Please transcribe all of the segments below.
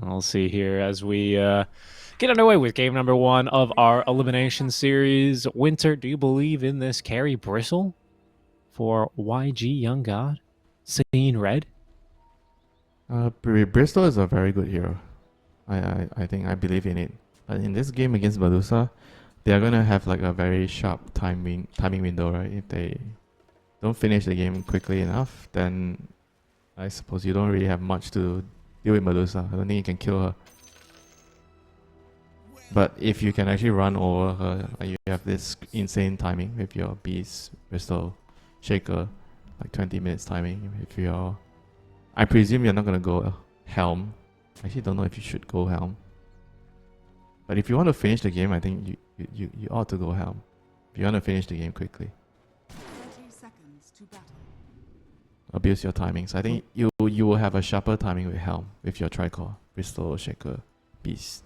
I'll see here as we get underway with game number 1 of our elimination series. Winter, do you believe in this carry Bristle for YG Young God? Seeing red? Bristol is a very good hero. I think I believe in it. But in this game against Medusa, they are gonna have like a very sharp timing window, right? If they don't finish the game quickly enough, then I suppose you don't really have much to deal with Medusa. I don't think you can kill her. But if you can actually run over her, you have this insane timing with your Beast, Bristol, Shaker, like 20 minutes timing. If you're, I presume you're not gonna go Helm. I actually don't know if you should go Helm. But if you want to finish the game, I think you ought to go Helm. If you want to finish the game quickly. 30 seconds to battle. Abuse your timings. I think you will have a sharper timing with Helm with your Tricore, Bristol, Shaker, Beast.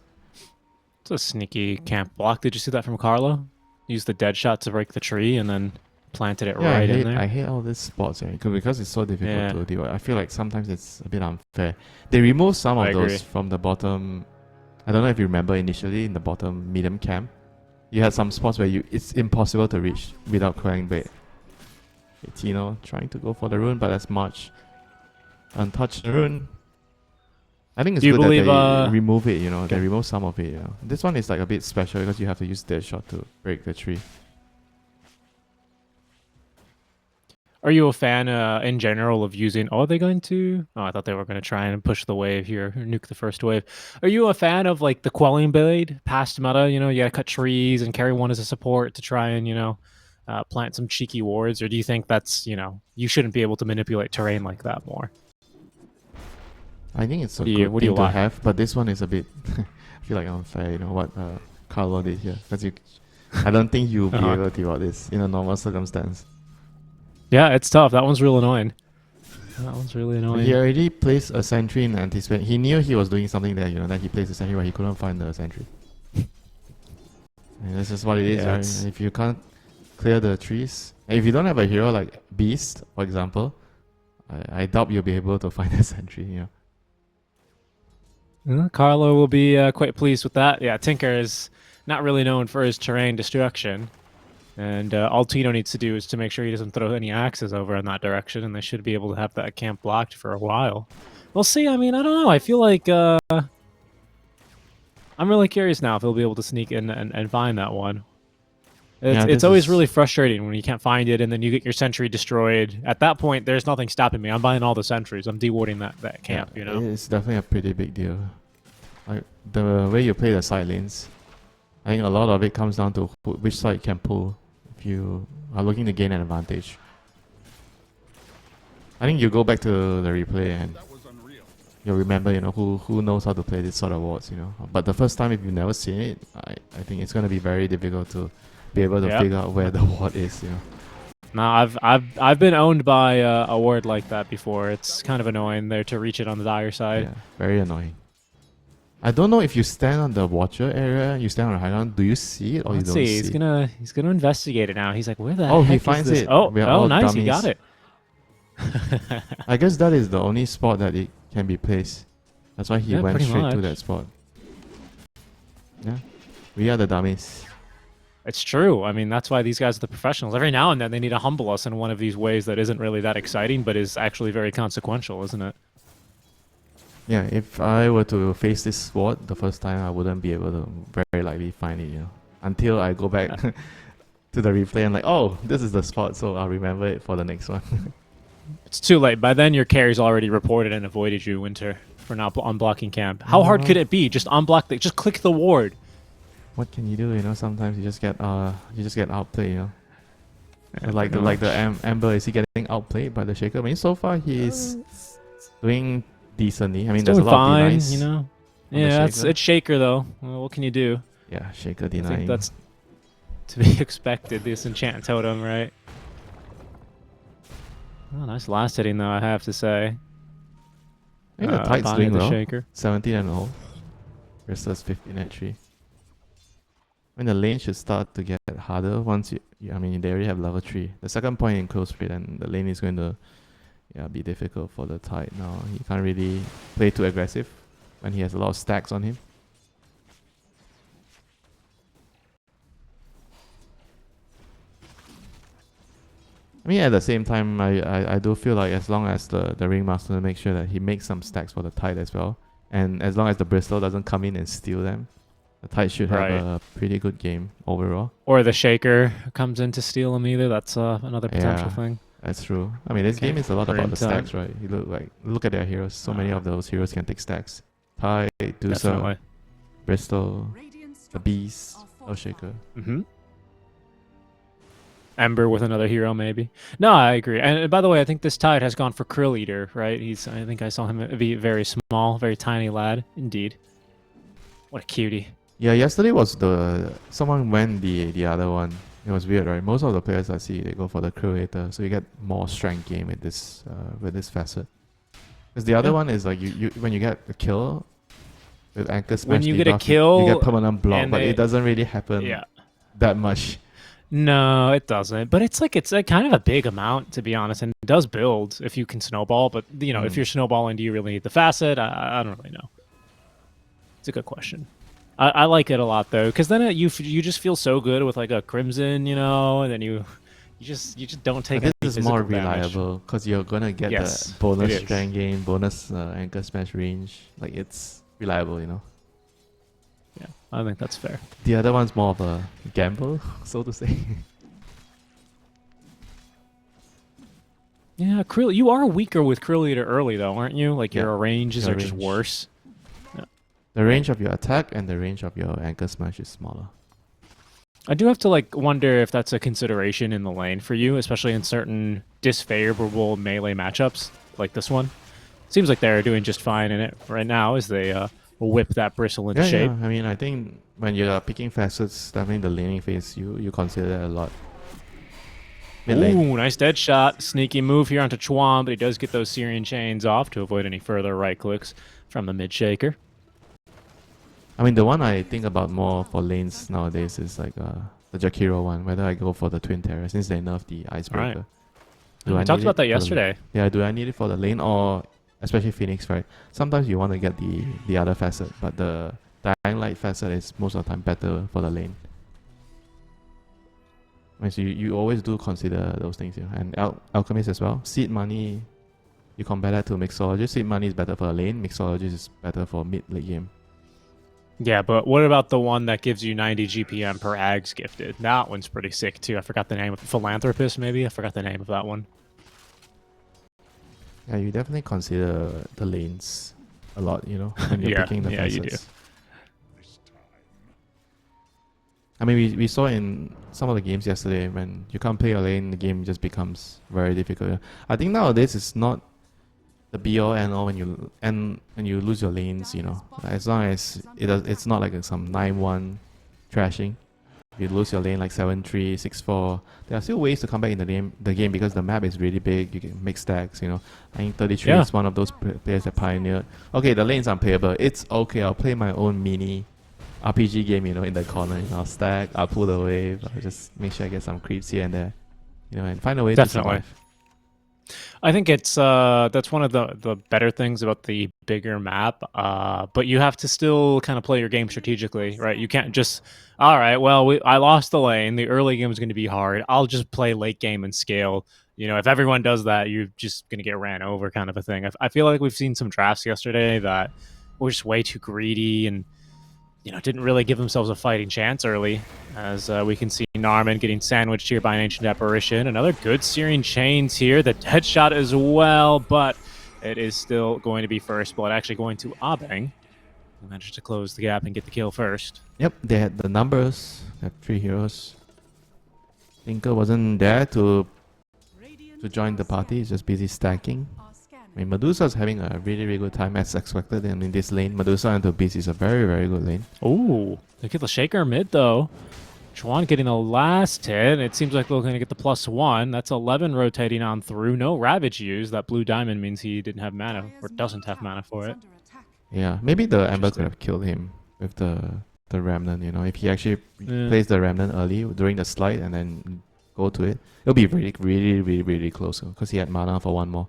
It's a sneaky camp block. Did you see that from Carlo? Use the dead shot to break the tree and then planted it right in there. I hate all these spots because it's so difficult to deal with. I feel like sometimes it's a bit unfair. They remove some of those from the bottom. I don't know if you remember initially in the bottom medium camp, you had some spots where it's impossible to reach without crying bait. It's trying to go for the rune, but that's much untouched rune. I think it's good that they remove it, Okay. They remove some of it, This one is like a bit special because you have to use dead shot to break the tree. Are you a fan in general of using... Oh, are they going to... Oh, I thought they were going to try and push the wave here, or nuke the first wave. Are you a fan of like the quelling blade past meta? You gotta cut trees and carry one as a support to try and, plant some cheeky wards? Or do you think that's, you shouldn't be able to manipulate terrain like that more? I think it's a good thing to have, but this one is a bit, I feel like unfair, what Carlo did here. Because I don't think you'll be able to deal with this in a normal circumstance. Yeah, it's tough. That one's real annoying. That one's really annoying. He already placed a sentry in anticipation. He knew he was doing something there, that he placed a sentry, but he couldn't find the sentry. And that's just what it is, right? If you can't clear the trees, if you don't have a hero like Beast, for example, I doubt you'll be able to find a sentry, Carlo will be quite pleased with that. Yeah, Tinker is not really known for his terrain destruction. And all Tino needs to do is to make sure he doesn't throw any axes over in that direction, and they should be able to have that camp blocked for a while. We'll see. I mean, I don't know. I feel like I'm really curious now if he'll be able to sneak in and find that one. It's always really frustrating when you can't find it, and then you get your sentry destroyed. At that point, there's nothing stopping me. I'm buying all the sentries. I'm dewarding that camp, It's definitely a pretty big deal. Like, the way you play the side lanes, I think a lot of it comes down to which side you can pull if you are looking to gain an advantage. I think you go back to the replay and you'll remember, who knows how to play this sort of wards, But the first time, if you've never seen it, I think it's going to be very difficult to be able to figure out where the ward is, No, I've been owned by a ward like that before. It's kind of annoying there to reach it on the dire side. Yeah, very annoying. I don't know if you stand on the watcher area, you stand on the high ground, do you see it or you don't see it? He's gonna investigate it now. He's like, where the heck he finds is this? it. Oh, nice, dummies. he got it. I guess that is the only spot that it can be placed. That's why he went straight to that spot. Yeah, we are the dummies. It's true. I mean, that's why these guys are the professionals. Every now and then they need to humble us in one of these ways that isn't really that exciting, but is actually very consequential, isn't it? Yeah, if I were to face this sword the first time, I wouldn't be able to very likely find it, until I go back to the replay and like, oh, this is the spot, so I'll remember it for the next one. It's too late. By then, your carry's already reported and avoided you, Winter, for not unblocking camp. How hard could it be? Just unblock just click the ward. What can you do? Sometimes you just get outplayed. Like the Amber, is he getting outplayed by the Shaker? I mean, so far he's doing decently. I mean, there's a lot of denies. Yeah, it's Shaker though. Well, what can you do? Yeah, Shaker denying. I think that's to be expected. This enchant totem, right? Oh, nice last hitting though, I have to say. I think the Tide's doing well. Shaker. 17 and 0 versus 15 at 3. When the lane should start to get harder once I mean, they already have level 3. The second point in close speed, and the lane is going to be difficult for the Tide now. He can't really play too aggressive. when he has a lot of stacks on him. I mean, at the same time, I do feel like as long as the Ringmaster makes sure that he makes some stacks for the Tide as well, and as long as the Bristol doesn't come in and steal them, the Tide should have a pretty good game overall. Or the Shaker comes in to steal them either. That's another potential thing. That's true. I mean, this game is a lot about the stacks, right? You look at their heroes. So many of those heroes can take stacks. Tide, Dusa, Bristol, the Beast, Shaker. Ember with another hero, maybe. No, I agree. And by the way, I think this Tide has gone for Krill Eater, right? I think I saw him be very small, very tiny lad. Indeed. What a cutie. Yeah, yesterday was someone went the other one. It was weird, right? Most of the players I see, they go for the Krill Eater, so you get more strength game with this facet. Because the other one is like you when you get a kill with Anchor Smash, when you get a kill, you get permanent block, but it doesn't really happen that much. No, it doesn't. But it's a kind of a big amount, to be honest, and it does build if you can snowball. But you know, if you're snowballing, do you really need the facet? I don't really know. It's a good question. I like it a lot though, because then you just feel so good with like a Crimson, you know, and then you just don't take. This is more reliable because you're gonna get the bonus strength gain, bonus Anchor Smash range. Like it's reliable, you know. Yeah, I think that's fair. The other one's more of a gamble, so to say. Yeah, Krill, you are weaker with Krill Eater early though, aren't you? Like your ranges are just worse. Yeah. The range of your attack and the range of your Anchor Smash is smaller. I do have to like wonder if that's a consideration in the lane for you, especially in certain disfavorable melee matchups like this one. Seems like they're doing just fine in it right now as they whip that bristle into shape. Yeah, I mean, I think when you're picking facets, definitely the laning phase, you consider that a lot. Ooh, nice dead shot. Sneaky move here onto Chuan, but he does get those Syrian chains off to avoid any further right clicks from the mid shaker. I mean, the one I think about more for lanes nowadays is like the Jakiro one, whether I go for the Twin Terror since they nerfed the Icebreaker. We talked about that yesterday. Yeah, do I need it for the lane or especially Phoenix, right? Sometimes you want to get the other facet, but the Dying Light facet is most of the time better for the lane. I mean, so you always do consider those things, yeah. And Alchemist as well. Seed Money, you compare that to Mixologist. Seed Money is better for the lane. Mixologist is better for mid-late game. Yeah, but what about the one that gives you 90 GPM per Ags gifted? That one's pretty sick too. I forgot the name of Philanthropist, maybe? I forgot the name of that one. Yeah, you definitely consider the lanes a lot, you know, when you're picking the facets. You do. I mean, we saw in some of the games yesterday when you can't play your lane, the game just becomes very difficult. I think nowadays it's not the be all and all when you lose your lanes, you know. As long as it's not like some 9-1 trashing. If you lose your lane like 7-3, 6-4, there are still ways to come back in the game because the map is really big. You can make stacks, you know. I think 33 is one of those players that pioneered. Okay, the lane's unplayable. It's okay. I'll play my own mini RPG game, you know, in the corner. I'll stack. I'll pull the wave. I'll just make sure I get some creeps here and there, you know, and find a way to survive. I think it's that's one of the better things about the bigger map. But you have to still kind of play your game strategically, right? You can't just, all right, well, I lost the lane. The early game is going to be hard. I'll just play late game and scale. You know, if everyone does that, you're just going to get ran over, kind of a thing. I feel like we've seen some drafts yesterday that were just way too greedy and, you know, didn't really give themselves a fighting chance early, as we can see Narman getting sandwiched here by an Ancient Apparition. Another good Syrian Chains here. The dead shot as well, but it is still going to be first blood, actually going to Abeng. Who managed to close the gap and get the kill first. Yep, they had the numbers. They have 3 heroes. Tinker wasn't there to join the party. He's just busy stacking. I mean, Medusa's having a really, really good time as expected in this lane. Medusa into Beast is a very, very good lane. Ooh, they get the Shaker mid though. Chuan getting the last hit. It seems like they're going to get the +1. That's 11 rotating on through. No Ravage used. That blue diamond means he didn't have mana or doesn't have mana for it. Yeah, maybe the Ember could have killed him with the Remnant, you know. If he actually plays the Remnant early during the slide and then go to it, it'll be really, really, really, really close because he had mana for 1 more.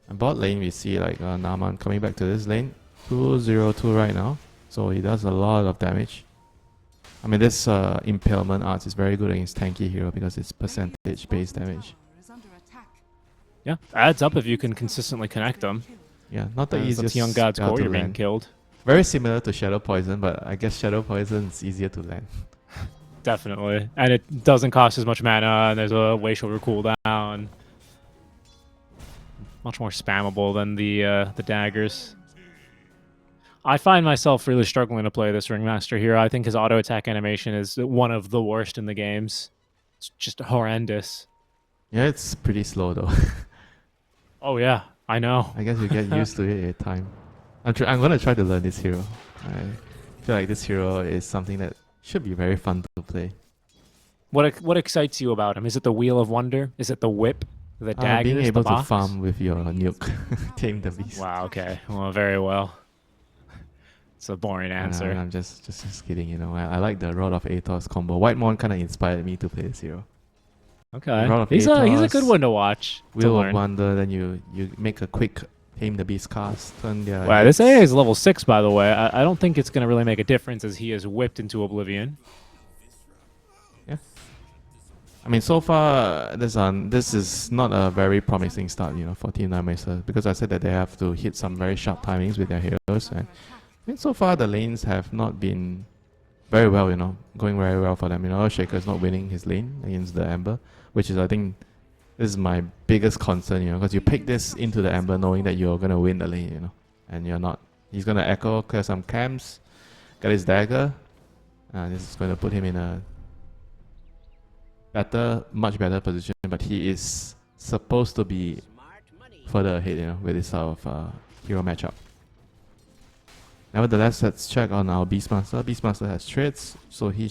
And bot lane, we see like Naman coming back to this lane. 202 right now. So he does a lot of damage. I mean, this Impalement Arts is very good against tanky hero because it's percentage-based damage. Yeah, adds up if you can consistently connect them. Yeah, not the easiest Young God's spell core, to you're being land. killed. Very similar to Shadow Poison, but I guess Shadow Poison is easier to land. Definitely. And it doesn't cost as much mana, and there's a way shorter cooldown. Much more spammable than the daggers. I find myself really struggling to play this Ringmaster here. I think his auto attack animation is one of the worst in the games. It's just horrendous. Yeah, it's pretty slow though. Oh yeah, I know. I guess you get used to it in time. I'm gonna try to learn this hero. I feel like this hero is something that should be very fun to play. What excites you about him? Is it the Wheel of Wonder? Is it the whip? The daggers? Being able the to box? farm with your nuke, tame the beast. Wow. Okay. Well, very well. It's a boring answer. I'm just kidding. You know, I like the Rod of Atos combo. Whitemon kind of inspired me to play this hero. Okay. Rod of He's a Atos, good one to watch. Wheel of Wonder. Then you make a quick tame the beast cast. Turn their Wow, this AA is level 6, by the way. I don't think it's going to really make a difference as he is whipped into oblivion. Yeah. I mean, so far, this is not a very promising start, you know, for Team Nimister, because I said that they have to hit some very sharp timings with their heroes. And I mean, so far, the lanes have not been very well, you know, going very well for them. You know, Shaker is not winning his lane against the Ember, which is, I think, this is my biggest concern, you know, because you pick this into the Ember knowing that you're going to win the lane, you know, and you're not. He's going to echo, clear some camps, get his dagger. This is going to put him in a much better position, but he is supposed to be further ahead, you know, with this sort of hero matchup. Nevertheless, let's check on our Beastmaster. Beastmaster has treads, so he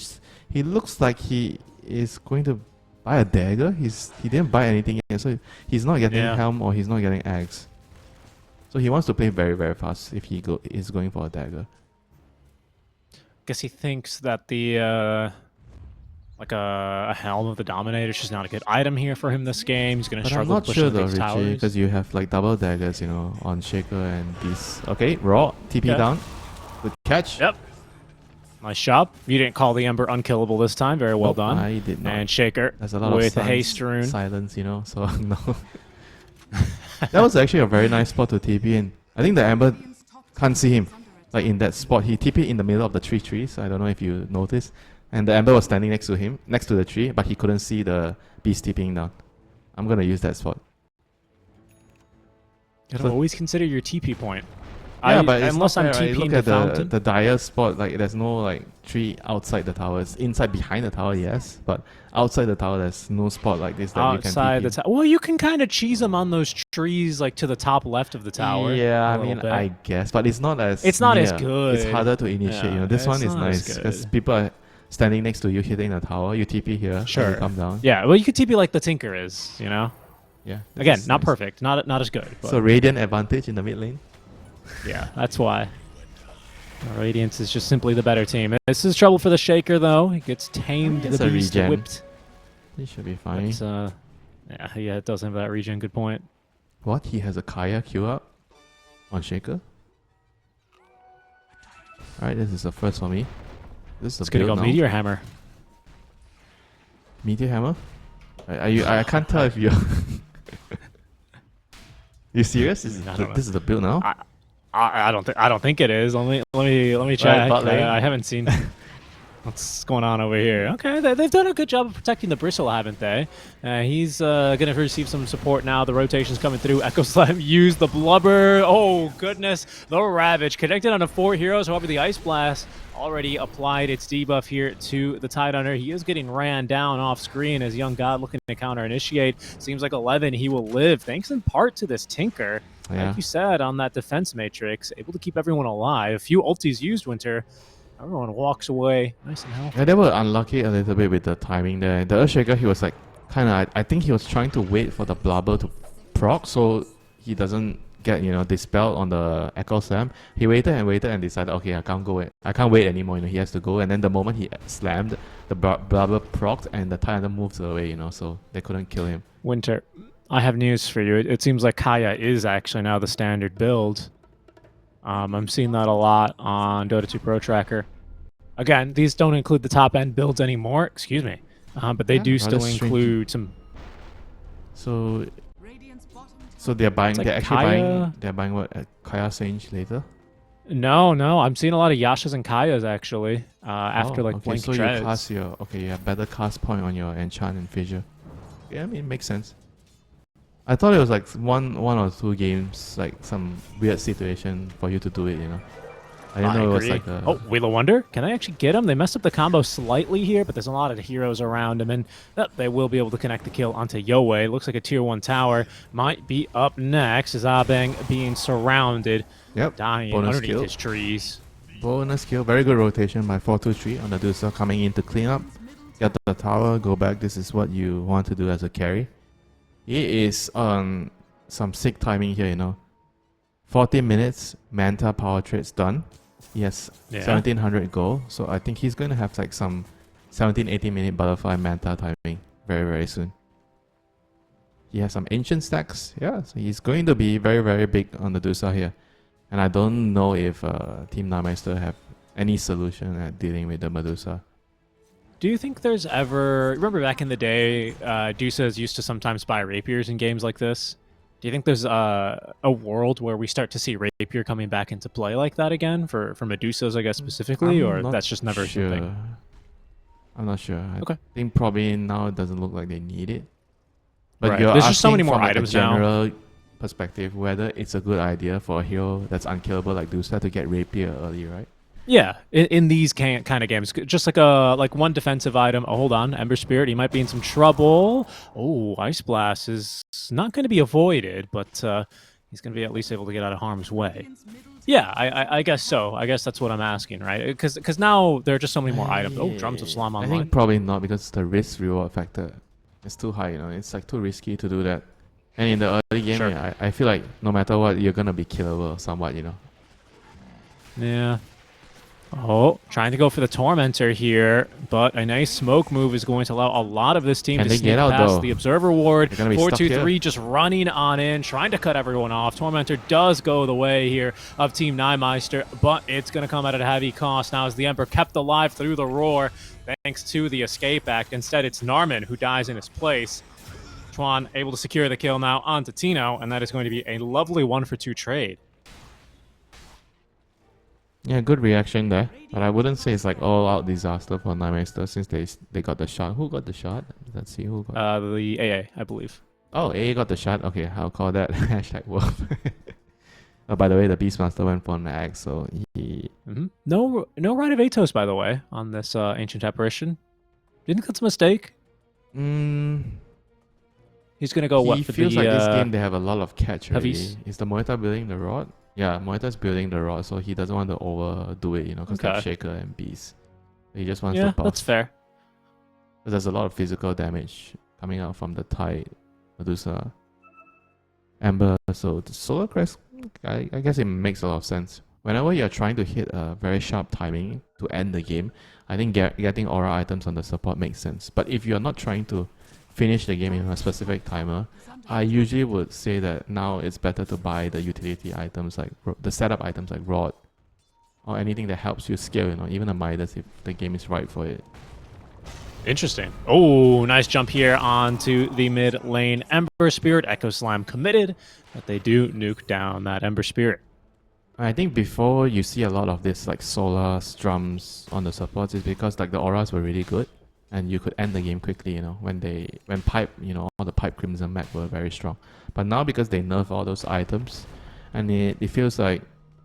looks like he is going to buy a dagger. He didn't buy anything yet, so he's not getting helm or he's not getting axe. So he wants to play very, very fast if he is going for a dagger. Guess he thinks that the like a Helm of the Dominator is just not a good item here for him this game. He's going to struggle I'm not sure though, Richie, towers. because you have like double daggers, you know, on Shaker and Beast. Okay, Raw, TP down. Good catch. Yep. Nice job. You didn't call the Ember unkillable this time. Very well done. I did not. And Shaker There's a lot with of the haste rune. silence, you know, so no. That was actually a very nice spot to TP in. I think the Ember can't see him. Like in that spot, he TP in the middle of the three trees. I don't know if you noticed. And the Ember was standing next to him, next to the tree, but he couldn't see the beast TPing down. I'm gonna use that spot. You gotta always consider your TP point. Yeah, but unless I'm fair, right? TPing Look the at fountain. the dire spot. Like there's no like tree outside the tower. It's inside behind the tower, yes, but outside the tower there's no spot like this that outside you can TP. the tower. Well, you can kind of cheese them on those trees, like to the top left of the tower. Yeah, I a little mean, bit. I guess, but it's not as It's not as near. good. It's harder to initiate. Yeah, You know, this it's one is not as nice because good. people are standing next to you, hitting the tower. You TP here, and Sure. you come down. Yeah, well, you could TP like the Tinker is, you know. Yeah. this Again, is not nice. perfect, not as good. But So Radiant advantage in the mid lane. yeah, that's why. Radiance is just simply the better team. This is trouble for the Shaker, though. He gets tamed, It's the a beast regen. whipped. He should be fine. But, yeah, it does have that regen. Good point. What? He has a Kaya queue up on Shaker. Alright, this is the first for me. This is It's a gonna build go now. Meteor Hammer. Meteor Hammer? Are you? I can't tell if you're. You serious? This I don't know. is the build now. I don't think it is. Let me check. bot lane. I haven't seen what's going on over here. Okay, they've done a good job of protecting the Bristle, haven't they? He's gonna receive some support now. The rotation's coming through. Echo Slam used the blubber. Oh goodness, the Ravage connected onto 4 heroes. However, the Ice Blast already applied its debuff here to the Tidehunter. He is getting ran down off screen as Young God looking to counter initiate. Seems like 11 he will live, thanks in part to this Tinker. Yeah. Like you said, on that defense matrix, able to keep everyone alive. A few ultis used, Winter. Everyone walks away nice and healthy. Yeah, they were unlucky a little bit with the timing there. The Earthshaker, he was like, kind of, I think he was trying to wait for the blubber to proc so he doesn't get, you know, dispelled on the Echo Slam. He waited and decided, okay, I can't wait anymore, you know, he has to go. And then the moment he slammed, the blubber procced and the Tidehunter moves away, you know, so they couldn't kill him. Winter, I have news for you. It seems like Kaya is actually now the standard build. I'm seeing that a lot on Dota2 Pro Tracker. Again, these don't include the top end builds anymore. Excuse me, but they do still include some. So, Radiant's bottom tower so they're buying. Like They're actually Kaya? buying. They're buying what? Kaya Sage later. No, I'm seeing a lot of Yashas and Kayas actually. After Oh, like okay. Blink So you Treads. cast your. Okay, you have better cast point on your enchant and fissure. Yeah, I mean, it makes sense. I thought it was like one or two games, like some weird situation for you to do it. You know. I didn't know it was like a. Oh, Wheel of Wonder? Can I actually get him? They messed up the combo slightly here, but there's a lot of heroes around him, and they will be able to connect the kill onto Yoei. Looks like a tier 1 tower might be up next. Zabang being surrounded, Yep. dying Bonus underneath kill. his trees. Bonus kill. Very good rotation by 4-2-3 on the Dusa coming in to clean up. Get the tower, go back. This is what you want to do as a carry. He is on some sick timing here, you know. 14 minutes, Manta power trade's done. He has 1700 gold, so I think he's going to have like some 17-18 minute butterfly Manta timing very, very soon. He has some ancient stacks, yeah, so he's going to be very, very big on the Dusa here. And I don't know if Team Nimister have any solution at dealing with the Medusa. Do you think there's ever... Remember back in the day, Dusas used to sometimes buy rapiers in games like this? Do you think there's a world where we start to see rapier coming back into play like that again for Medusas, I guess, specifically, or that's just never something? I'm not sure. Okay. I think probably now it doesn't look like they need it. But Right. you're There's just so asking many more from like items a now. general perspective whether it's a good idea for a hero that's unkillable like Dusa to get rapier early, right? Yeah, in these kind of games, just like one defensive item. Oh, hold on, Ember Spirit. He might be in some trouble. Oh, Ice Blast is not going to be avoided, but he's going to be at least able to get out of harm's way. Yeah, I guess so. I guess that's what I'm asking, right? Because now there are just so many more items. Oh, Drums of Slam I online. think probably not because the risk reward factor is too high. You know, it's like too risky to do that. And in the early game, Sure. yeah, I feel like no matter what, you're gonna be killable somewhat. You know. Yeah. Oh, trying to go for the Tormentor here, but a nice smoke move is going to allow a lot of this team Can to they sneak get out, past though? the Observer Ward. They're gonna be stuck 4-2-3 here. just running on in, trying to cut everyone off. Tormentor does go the way here of Team Nimister, but it's going to come at a heavy cost now as the Emperor kept alive through the roar thanks to the escape act. Instead, it's Narman who dies in his place. Chuan able to secure the kill now onto Tino, and that is going to be a lovely 1-for-2 trade. Yeah, good reaction there. But I wouldn't say it's like all out disaster for Nimister since they got the shot. Who got the shot? Let's see who got. The AA, I believe. Oh, AA got the shot. Okay, I'll call that hashtag wolf. Oh, by the way, the Beastmaster went for an axe, so he. No Rite of Atos, by the way, on this Ancient Apparition. Do you think that's a mistake? He's gonna go what? He For feels the, like this game they have a lot of catch already. heavies? Is the Moita building the rod? Yeah, Moita's building the rod, so he doesn't want to overdo it, you know, because they have Shaker and Beast. He just wants to buff. That's fair. But there's a lot of physical damage coming out from the Tide, Medusa, Ember, so the Solar Crest, I guess it makes a lot of sense. Whenever you're trying to hit a very sharp timing to end the game, I think getting aura items on the support makes sense. But if you're not trying to finish the game in a specific timer, I usually would say that now it's better to buy the utility items like the setup items like Rod or anything that helps you scale, you know, even a Midas if the game is right for it. Interesting. Oh, nice jump here onto the mid lane. Ember Spirit, Echo Slam committed, but they do nuke down that Ember Spirit. I think before you see a lot of this like solar drums on the supports is because like the auras were really good and you could end the game quickly, you know, when pipe, you know, all the pipe Crimson Mag were very strong. But now because they nerf all those items and it feels like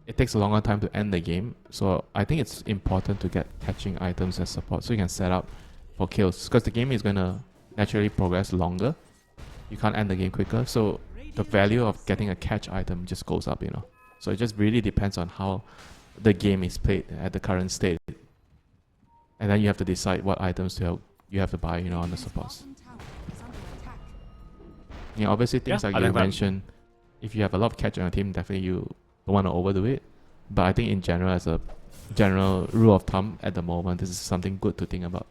it takes a longer time to end the game. So I think it's important to get catching items as support so you can set up for kills because the game is going to naturally progress longer. You can't end the game quicker. So the value of getting a catch item just goes up, you know. So it just really depends on how the game is played at the current state. And then you have to decide what items you have to buy, you know, on the supports. Yeah, obviously things like you mentioned, if you have a lot of catch on your team, definitely you don't want to overdo it. But I think in general, as a general rule of thumb at the moment, this is something good to think about.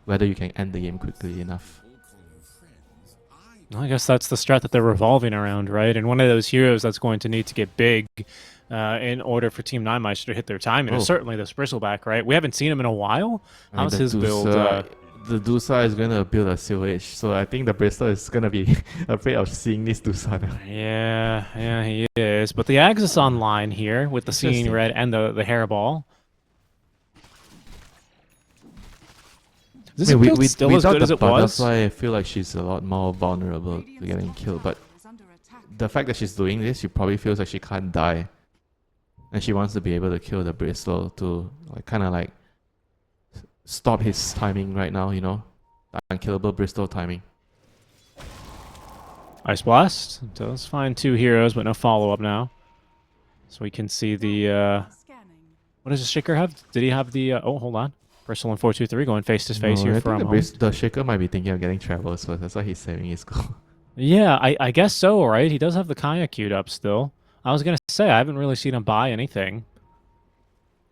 Whether you can end the game quickly enough. Well, I guess that's the strat that they're revolving around, right? And one of those heroes that's going to need to get big in order for Team Nimister to hit their time, and it's certainly this Bristleback, right? We haven't seen him in a while. How's his build? The Dusa is going to build a Silver Edge, so I think the Bristol is going to be afraid of seeing this Dusa now. Yeah, he is. But the Axis online here with the Seeing Red and the Hairball. This build still as good as it was? I feel like she's a lot more vulnerable to getting killed, but the fact that she's doing this, she probably feels like she can't die. And she wants to be able to kill the Bristol to kind of like stop his timing right now, you know? The unkillable Bristol timing. Ice Blast does find 2 heroes, but no follow-up now. So we can see the... what does the Shaker have? Did he have the... oh, hold on. Bristol and 4-2-3 going face-to-face here from home. The Shaker might be thinking of getting Travels, so that's why he's saving his goal. Yeah, I guess so, right? He does have the Kaya queued up still. I was going to say, I haven't really seen him buy anything.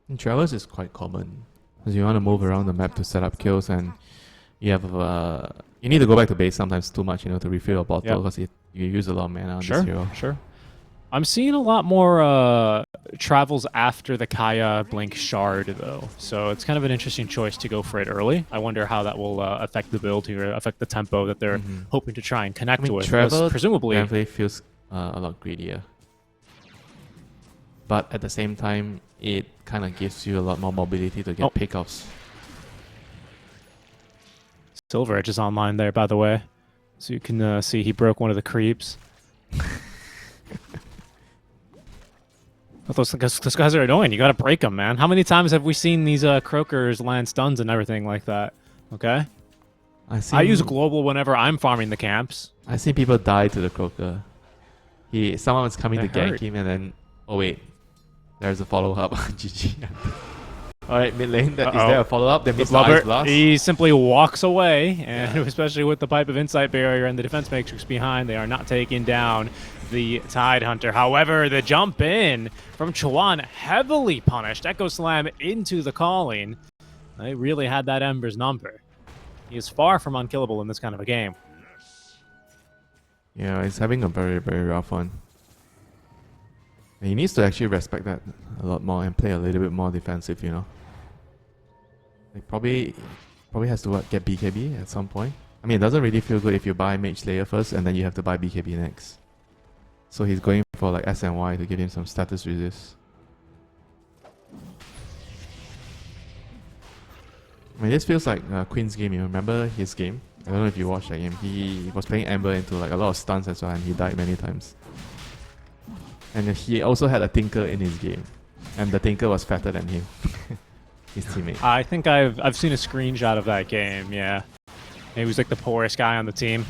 And Travels is quite common. Because you want to move around the map to set up kills, and you have you need to go back to base sometimes too much, you know, to refill your bottle, because you use a lot of mana on this hero. Sure. I'm seeing a lot more travels after the Kaya Blink Shard, though. So it's kind of an interesting choice to go for it early. I wonder how that will affect the build here, affect the tempo that they're hoping to try and connect with. Travel presumably definitely feels a lot greedier. But at the same time, it kind of gives you a lot more mobility to get pickoffs. Silver Edge is online there, by the way. So you can see he broke one of the creeps. Those guys are annoying. You gotta break them, man. How many times have we seen these Croakers land stuns and everything like that? Okay? I use global whenever I'm farming the camps. I see people die to the Croaker. Someone was coming to gank him, and then... oh wait. There's a follow-up. GG. Alright, mid lane. Is there a follow-up? Then Mr. Ice Blast. He simply walks away, and especially with the Pipe of Insight barrier and the defense matrix behind, they are not taking down the Tide Hunter. However, the jump in from Chuan, heavily punished. Echo Slam into the calling. They really had that Ember's number. He is far from unkillable in this kind of a game. Yeah, he's having a very, very rough one. He needs to actually respect that a lot more and play a little bit more defensive, you know. Like probably has to get BKB at some point. I mean, it doesn't really feel good if you buy Mage Slayer first and then you have to buy BKB next. So he's going for like SNY to give him some status resist. I mean, this feels like Queen's game. You remember his game? I don't know if you watched that game. He was playing Ember into like a lot of stuns as well, and he died many times. And he also had a Tinker in his game, and the Tinker was fatter than him, his teammate. I think I've seen a screenshot of that game. Yeah, he was like the poorest guy on the team.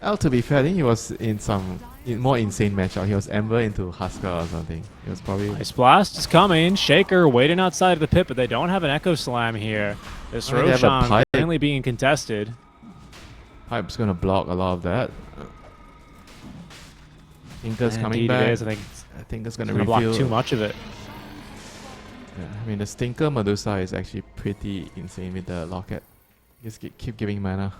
Well, to be fair, I think he was in some more insane matchup. He was Ember into Husker or something. It was probably... Ice Blast is coming. Shaker waiting outside of the pit, but they don't have an Echo Slam here. This Roshan currently being contested. Pipe's gonna block a lot of that. Tinker's coming back. It is. I think it's gonna block too much of it. Yeah, I mean the Stinker Medusa is actually pretty insane with the locket. Just keep giving mana.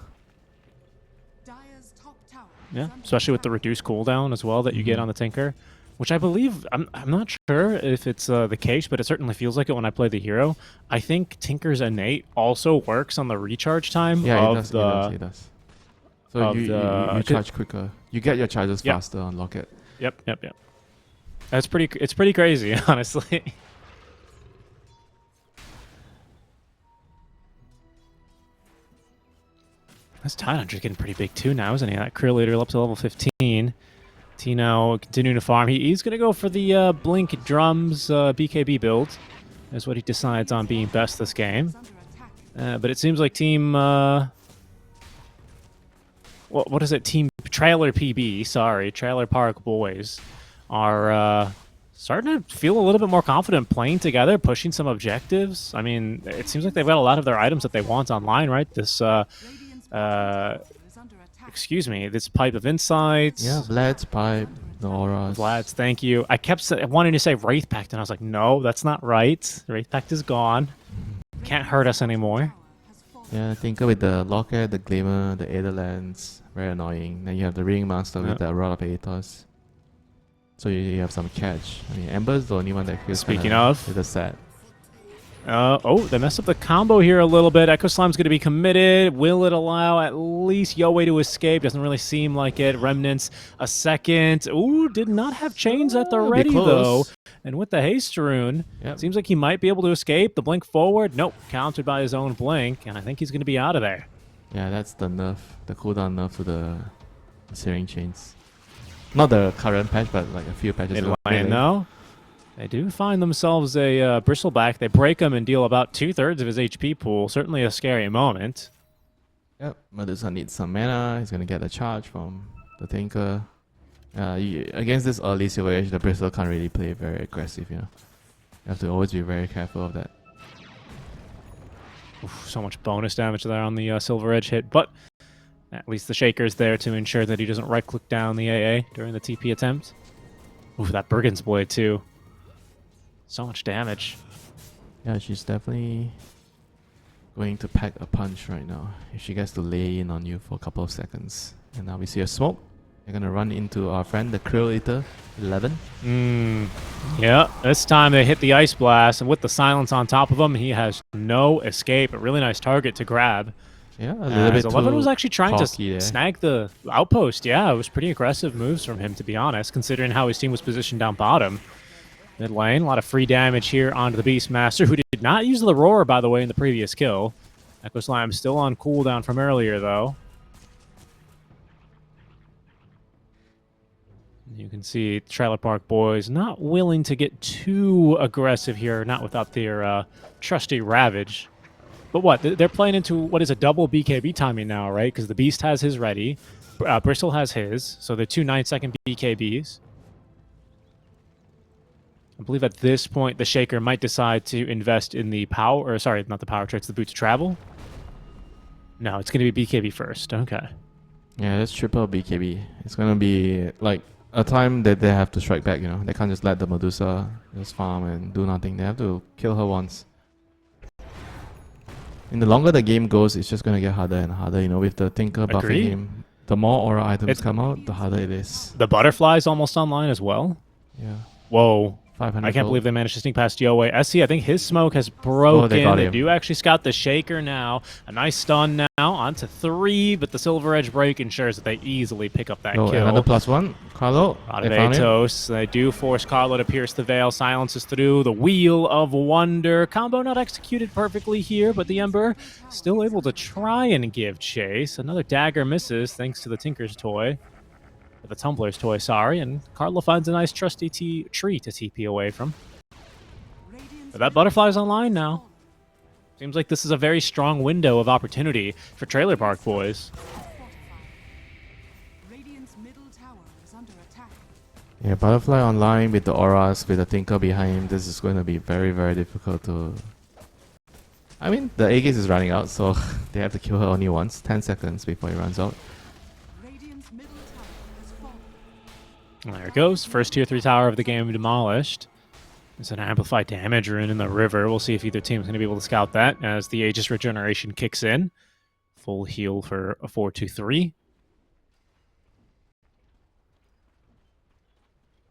Yeah, especially with the reduced cooldown as well that you get on the Tinker, which I believe, I'm not sure if it's the case, but it certainly feels like it when I play the hero. I think Tinker's innate also works on the recharge time of it does. So you charge quicker. You get your charges faster on locket. Yep. It's pretty crazy, honestly. This Tide Hunter's getting pretty big too now, isn't he? That Krill Leader up to level 15. Tino continuing to farm. He's going to go for the Blink Drums BKB build. That's what he decides on being best this game. But it seems like Team... what is it? Team Trailer PB, sorry. Trailer Park Boys are starting to feel a little bit more confident playing together, pushing some objectives. I mean, it seems like they've got a lot of their items that they want online, right? This... excuse me, this Pipe of Insights. Yeah, Vlad's Pipe, the auras. Vlad's, thank you. I kept wanting to say Wraith Pact, and I was like, no, that's not right. Wraith Pact is gone. Can't hurt us anymore. Yeah, Tinker with the Locket, the Glimmer, the Aetherlands, very annoying. Then you have the Ringmaster with the Aurora of Aethos. So you have some catch. I mean, Ember's the only one that feels Speaking of, with a set. Oh, they messed up the combo here a little bit. Echo Slime's going to be committed. Will it allow at least Yowie to escape? Doesn't really seem like it. Remnants a second. Ooh, did not have chains at the ready, though. And with the haste rune, seems like he might be able to escape. The blink forward, nope, countered by his own blink, and I think he's going to be out of there. Yeah, that's the nerf, the cooldown nerf to the Searing Chains. Not the current patch, but like a few patches ago. No. They do find themselves a bristleback. They break him and deal about 2/3 of his HP pool. Certainly a scary moment. Yep, Medusa needs some mana. He's going to get a charge from the Tinker. Against this early Silver Edge, the Bristle can't really play very aggressive, you know. You have to always be very careful of that. Oof, so much bonus damage there on the Silver Edge hit, but at least the Shaker's there to ensure that he doesn't right-click down the AA during the TP attempt. Ooh, that Brigand's Blade too. So much damage. Yeah, she's definitely going to pack a punch right now. If she gets to lay in on you for a couple of seconds. And now we see a smoke. They're going to run into our friend, the Krill Eater, 11. Yeah, this time they hit the Ice Blast, and with the silence on top of him, he has no escape. A really nice target to grab. Yeah, a little bit 11 was actually trying to there. snag the outpost. Yeah, it was pretty aggressive moves from him, to be honest, considering how his team was positioned down bottom. Mid lane, a lot of free damage here onto the Beastmaster, who did not use the Roar, by the way, in the previous kill. Echo Slime still on cooldown from earlier, though. You can see Trailer Park Boys not willing to get too aggressive here, not without their trusty Ravage. But what? They're playing into what is a double BKB timing now, right? Because the Beast has his ready, Bristle has his, so they're two 9-second BKBs. I believe at this point the Shaker might decide to invest in the power, or sorry, not the power trade, it's the boot to travel. No, it's going to be BKB first. Okay. Yeah, that's triple BKB. It's going to be like a time that they have to strike back, you know. They can't just let the Medusa just farm and do nothing. They have to kill her once. And the longer the game goes, it's just going to get harder and harder, you know, with the Tinker buffing him. The more aura items come out, the harder it is. The Butterfly's almost online as well. Yeah. Whoa. 500 I can't believe they managed to sneak past Yowie. SC, I think his smoke has broken. Oh, they do actually scout the Shaker now. A nice stun now onto 3, but the Silver Edge break ensures that they easily pick up that kill. Another +1. Carlo. They do force Carlo to pierce the veil. Silences through the Wheel of Wonder. Combo not executed perfectly here, but the Ember still able to try and give chase. Another dagger misses thanks to the Tinker's toy. The Tumbler's toy, sorry, and Carlo finds a nice trusty tree to TP away from. But that Butterfly's online now. Seems like this is a very strong window of opportunity for Trailer Park Boys. Yeah, Butterfly online with the auras, with the Tinker behind him. This is going to be very, very difficult to... I mean, the Aegis is running out, so they have to kill her only once. 10 seconds before he runs out. There it goes. First tier 3 tower of the game demolished. There's an amplified damage rune in the river. We'll see if either team's going to be able to scout that as the Aegis regeneration kicks in. Full heal for a 4-2-3.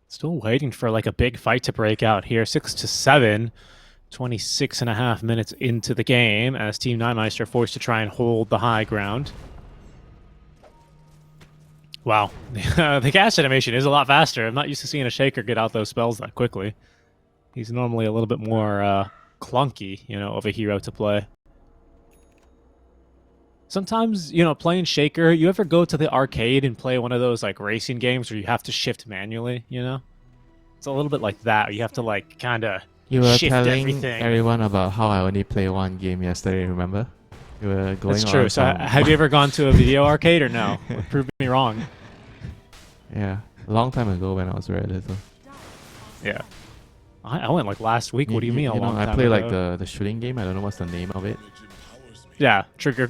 Still waiting for like a big fight to break out here. 6-7. 26.5 minutes into the game as Team Nimister forced to try and hold the high ground. Wow, the cast animation is a lot faster. I'm not used to seeing a Shaker get out those spells that quickly. He's normally a little bit more clunky, you know, of a hero to play. Sometimes, you know, playing Shaker, you ever go to the arcade and play one of those like racing games where you have to shift manually, you know? It's a little bit like that. You have to like kind of shift everything. You were telling everyone about how I only play one game yesterday, remember? You were going That's true. So have you ever gone to a video arcade or no? Prove me wrong. Yeah, a long time ago when I was very little. Yeah. I went like last week. What do you mean a long time ago? I play like the shooting game. I don't know what's the name of it. Yeah, Trigger,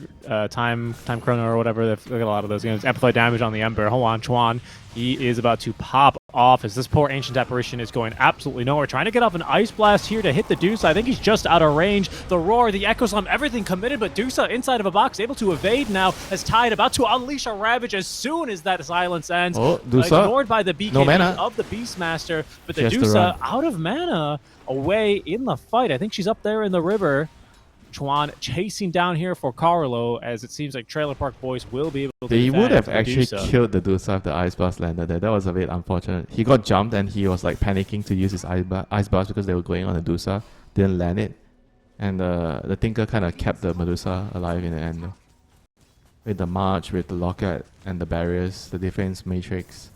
Time Chrono or whatever. They've got a lot of those games. Amplified damage on the Ember. Hold on, Chuan. He is about to pop off as this poor Ancient Apparition is going absolutely nowhere. Trying to get off an Ice Blast here to hit the Deuce. I think he's just out of range. The Roar, the Echo Slam, everything committed, but Deuce inside of a box, able to evade now as Tide about to unleash a Ravage as soon as that silence ends. Oh, Deuce ignored by the BKB no mana of the Beastmaster, but the She has to Deuce run. out of mana away in the fight. I think she's up there in the river. Chuan chasing down here for Carlo, as it seems like Trailer Park Boys will be able to They would defend have the actually Deuce. killed the Dusa if the Ice Blast landed there. That was a bit unfortunate. He got jumped and he was like panicking to use his Ice Blast because they were going on the Dusa. Didn't land it. And the Tinker kind of kept the Medusa alive in the end though. With the March, with the Locket and the barriers, the defense matrix.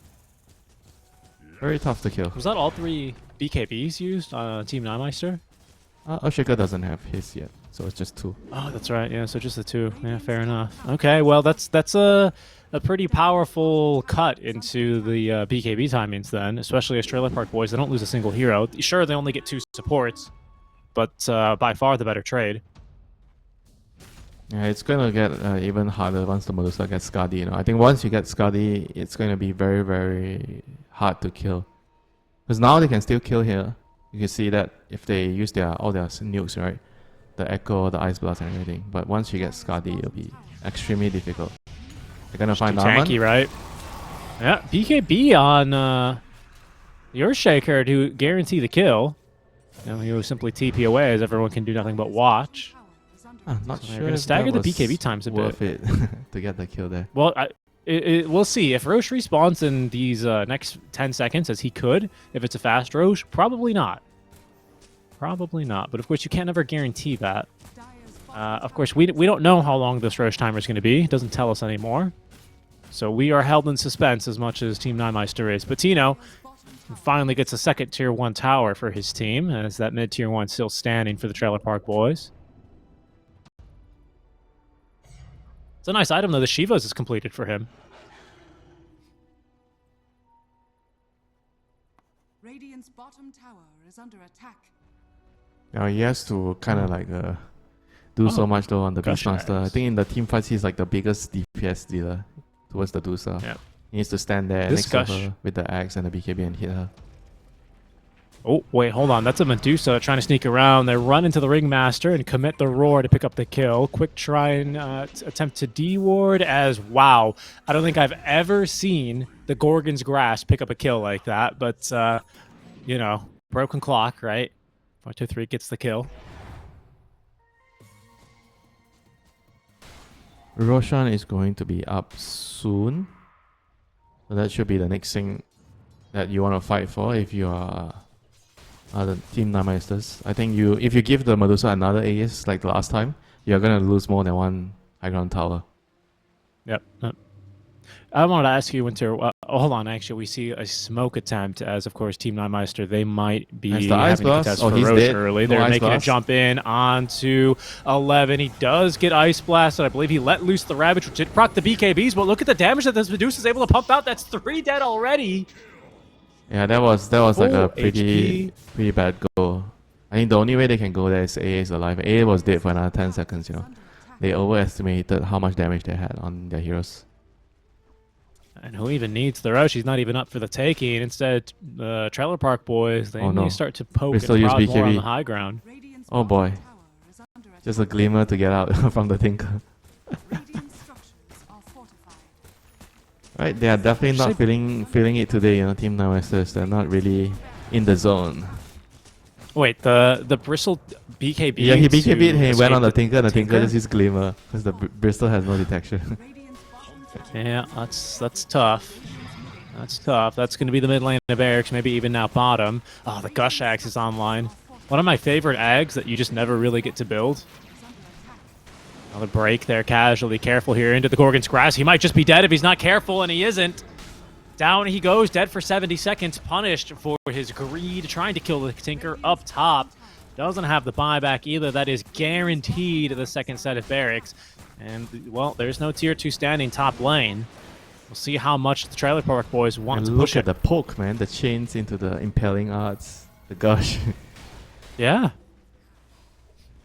Very tough to kill. Was that all 3 BKBs used on Team Nimister? Ushika doesn't have his yet, so it's just 2. Oh, that's right. Yeah, so just the 2. Yeah, fair enough. Okay, well, that's a pretty powerful cut into the BKB timings then, especially as Trailer Park Boys. They don't lose a single hero. Sure, they only get 2 supports, but by far the better trade. Yeah, it's gonna get even harder once the Medusa gets Skadi. You know, I think once you get Skadi, it's gonna be very, very hard to kill. Because now they can still kill here. You can see that if they use all their nukes, right? The Echo, the Ice Blast, and everything. But once you get Skadi, it'll be extremely difficult. They're gonna find Arman. Tanky, right? Yeah, BKB on your Shaker to guarantee the kill. And he will simply TP away as everyone can do nothing but watch. Not So sure. they're going to if stagger that the was BKB times a bit. worth it to get the kill there. Well, we'll see. If Roche respawns in these next 10 seconds, as he could, if it's a fast Roche, probably not. Probably not. But of course, you can't ever guarantee that. Of course, we don't know how long this Roche timer is going to be. It doesn't tell us anymore. So we are held in suspense as much as Team Nimister is. But Tino finally gets a second Tier 1 tower for his team, as that mid-Tier 1 still standing for the Trailer Park Boys. It's a nice item, though. The Shivas is completed for him. Radiant's bottom tower is under attack. Now he has to kind of like do so much though on the Gosh, Beastmaster. I yes. think in the team fights he's like the biggest DPS dealer towards the Dusa. Yeah. He needs to stand there This next to Gush. her with the axe and the BKB and hit her. Oh, wait, hold on. That's a Medusa trying to sneak around. They run into the Ringmaster and commit the Roar to pick up the kill. Quick try and attempt to D-ward as, wow. I don't think I've ever seen the Gorgon's Grasp pick up a kill like that. But, you know, broken clock, right? 1, 2, 3 gets the kill. Roshan is going to be up soon. So that should be the next thing that you want to fight for if you are the Team Nimisters. I think if you give the Medusa another AS like the last time, you're going to lose more than 1 high ground tower. Yep. I wanted to ask you, Winter. Hold on. Actually, we see a smoke attempt as, of course, Team Nimister. They might be That's the Ice having to Blast. contest Oh, for he's Roche dead. early. No They're Ice making Blast. a jump in onto 11. He does get Ice Blasted. I believe he let loose the Ravage, which did proc the BKBs. But look at the damage that this Medusa is able to pump out. That's 3 dead already. Yeah, that was like a Full pretty bad goal. I think the only way they can go there is AA is alive. AA was dead for another 10 seconds, you know. They overestimated how much damage they had on their heroes. And who even needs the Roche? He's not even up for the taking. Instead, the Trailer Park Boys, they may start to poke Bristol and use prod more on BKB. the high ground. Radiant's Oh boy. bottom tower is under attack. Just a glimmer to get out from the Tinker. Radiant structures are fortified. Right, they are definitely not feeling it today, you know, Team Nimisters. They're not really in the zone. Wait, the Bristle BKB. Yeah, he BKB'd, he escape went on the Tinker, and the Tinker Tinker? just used Glimmer, because the Bristol has no detection. Radiant's bottom tower Yeah, that's tough. That's tough. That's going to be the mid lane of Barracks, maybe even now bottom. Oh, the Gush Axe is online. One of my favorite Ags that you just never really get to build. Another break there, casually. Careful here into the Gorgon's Grasp. He might just be dead if he's not careful, and he isn't. Down he goes, dead for 70 seconds, punished for his greed, trying to kill the Tinker up top. Doesn't have the buyback either. That is guaranteed the second set of Barracks. And, well, there's no Tier 2 standing top lane. We'll see how much the Trailer Park Boys want And to look push at it. the poke, man. The chains into the impaling arts. The Gush. Yeah.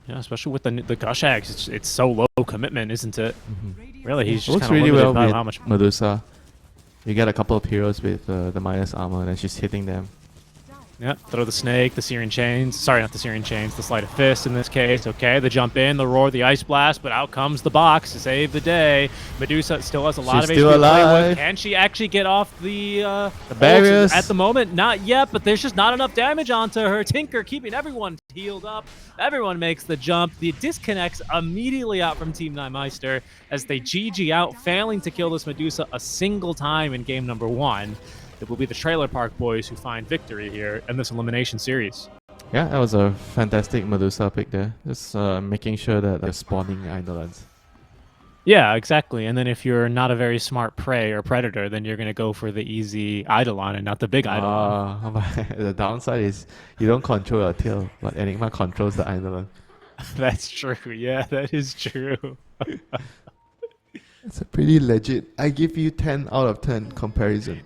Yeah, especially with the Gush Axe. It's so low commitment, isn't it? Really, he's just Works kind of really limited well by with how much... Medusa. You get a couple of heroes with the minus armor, and then she's hitting them. Yeah, throw the snake, the Searing Chains. Sorry, not the Searing Chains, the Sleight of Fist in this case. Okay, the jump in, the roar, the Ice Blast, but out comes the box to save the day. Medusa still has a lot of HP still to play alive. with. Can she actually get off the barriers? At the moment, not yet, but there's just not enough damage onto her. Tinker keeping everyone healed up. Everyone makes the jump. The disconnects immediately out from Team Nimister as they GG out, failing to kill this Medusa a single time in game number 1. It will be the Trailer Park Boys who find victory here in this elimination series. Yeah, that was a fantastic Medusa pick there. Just making sure that they're spawning Eidolons. Yeah, exactly. And then if you're not a very smart prey or predator, then you're going to go for the easy Eidolon and not the big Eidolon. But the downside is you don't control your tail, but Enigma controls the Eidolon. That's true. Yeah, that is true. It's a pretty legit. I give you 10 out of 10 comparison.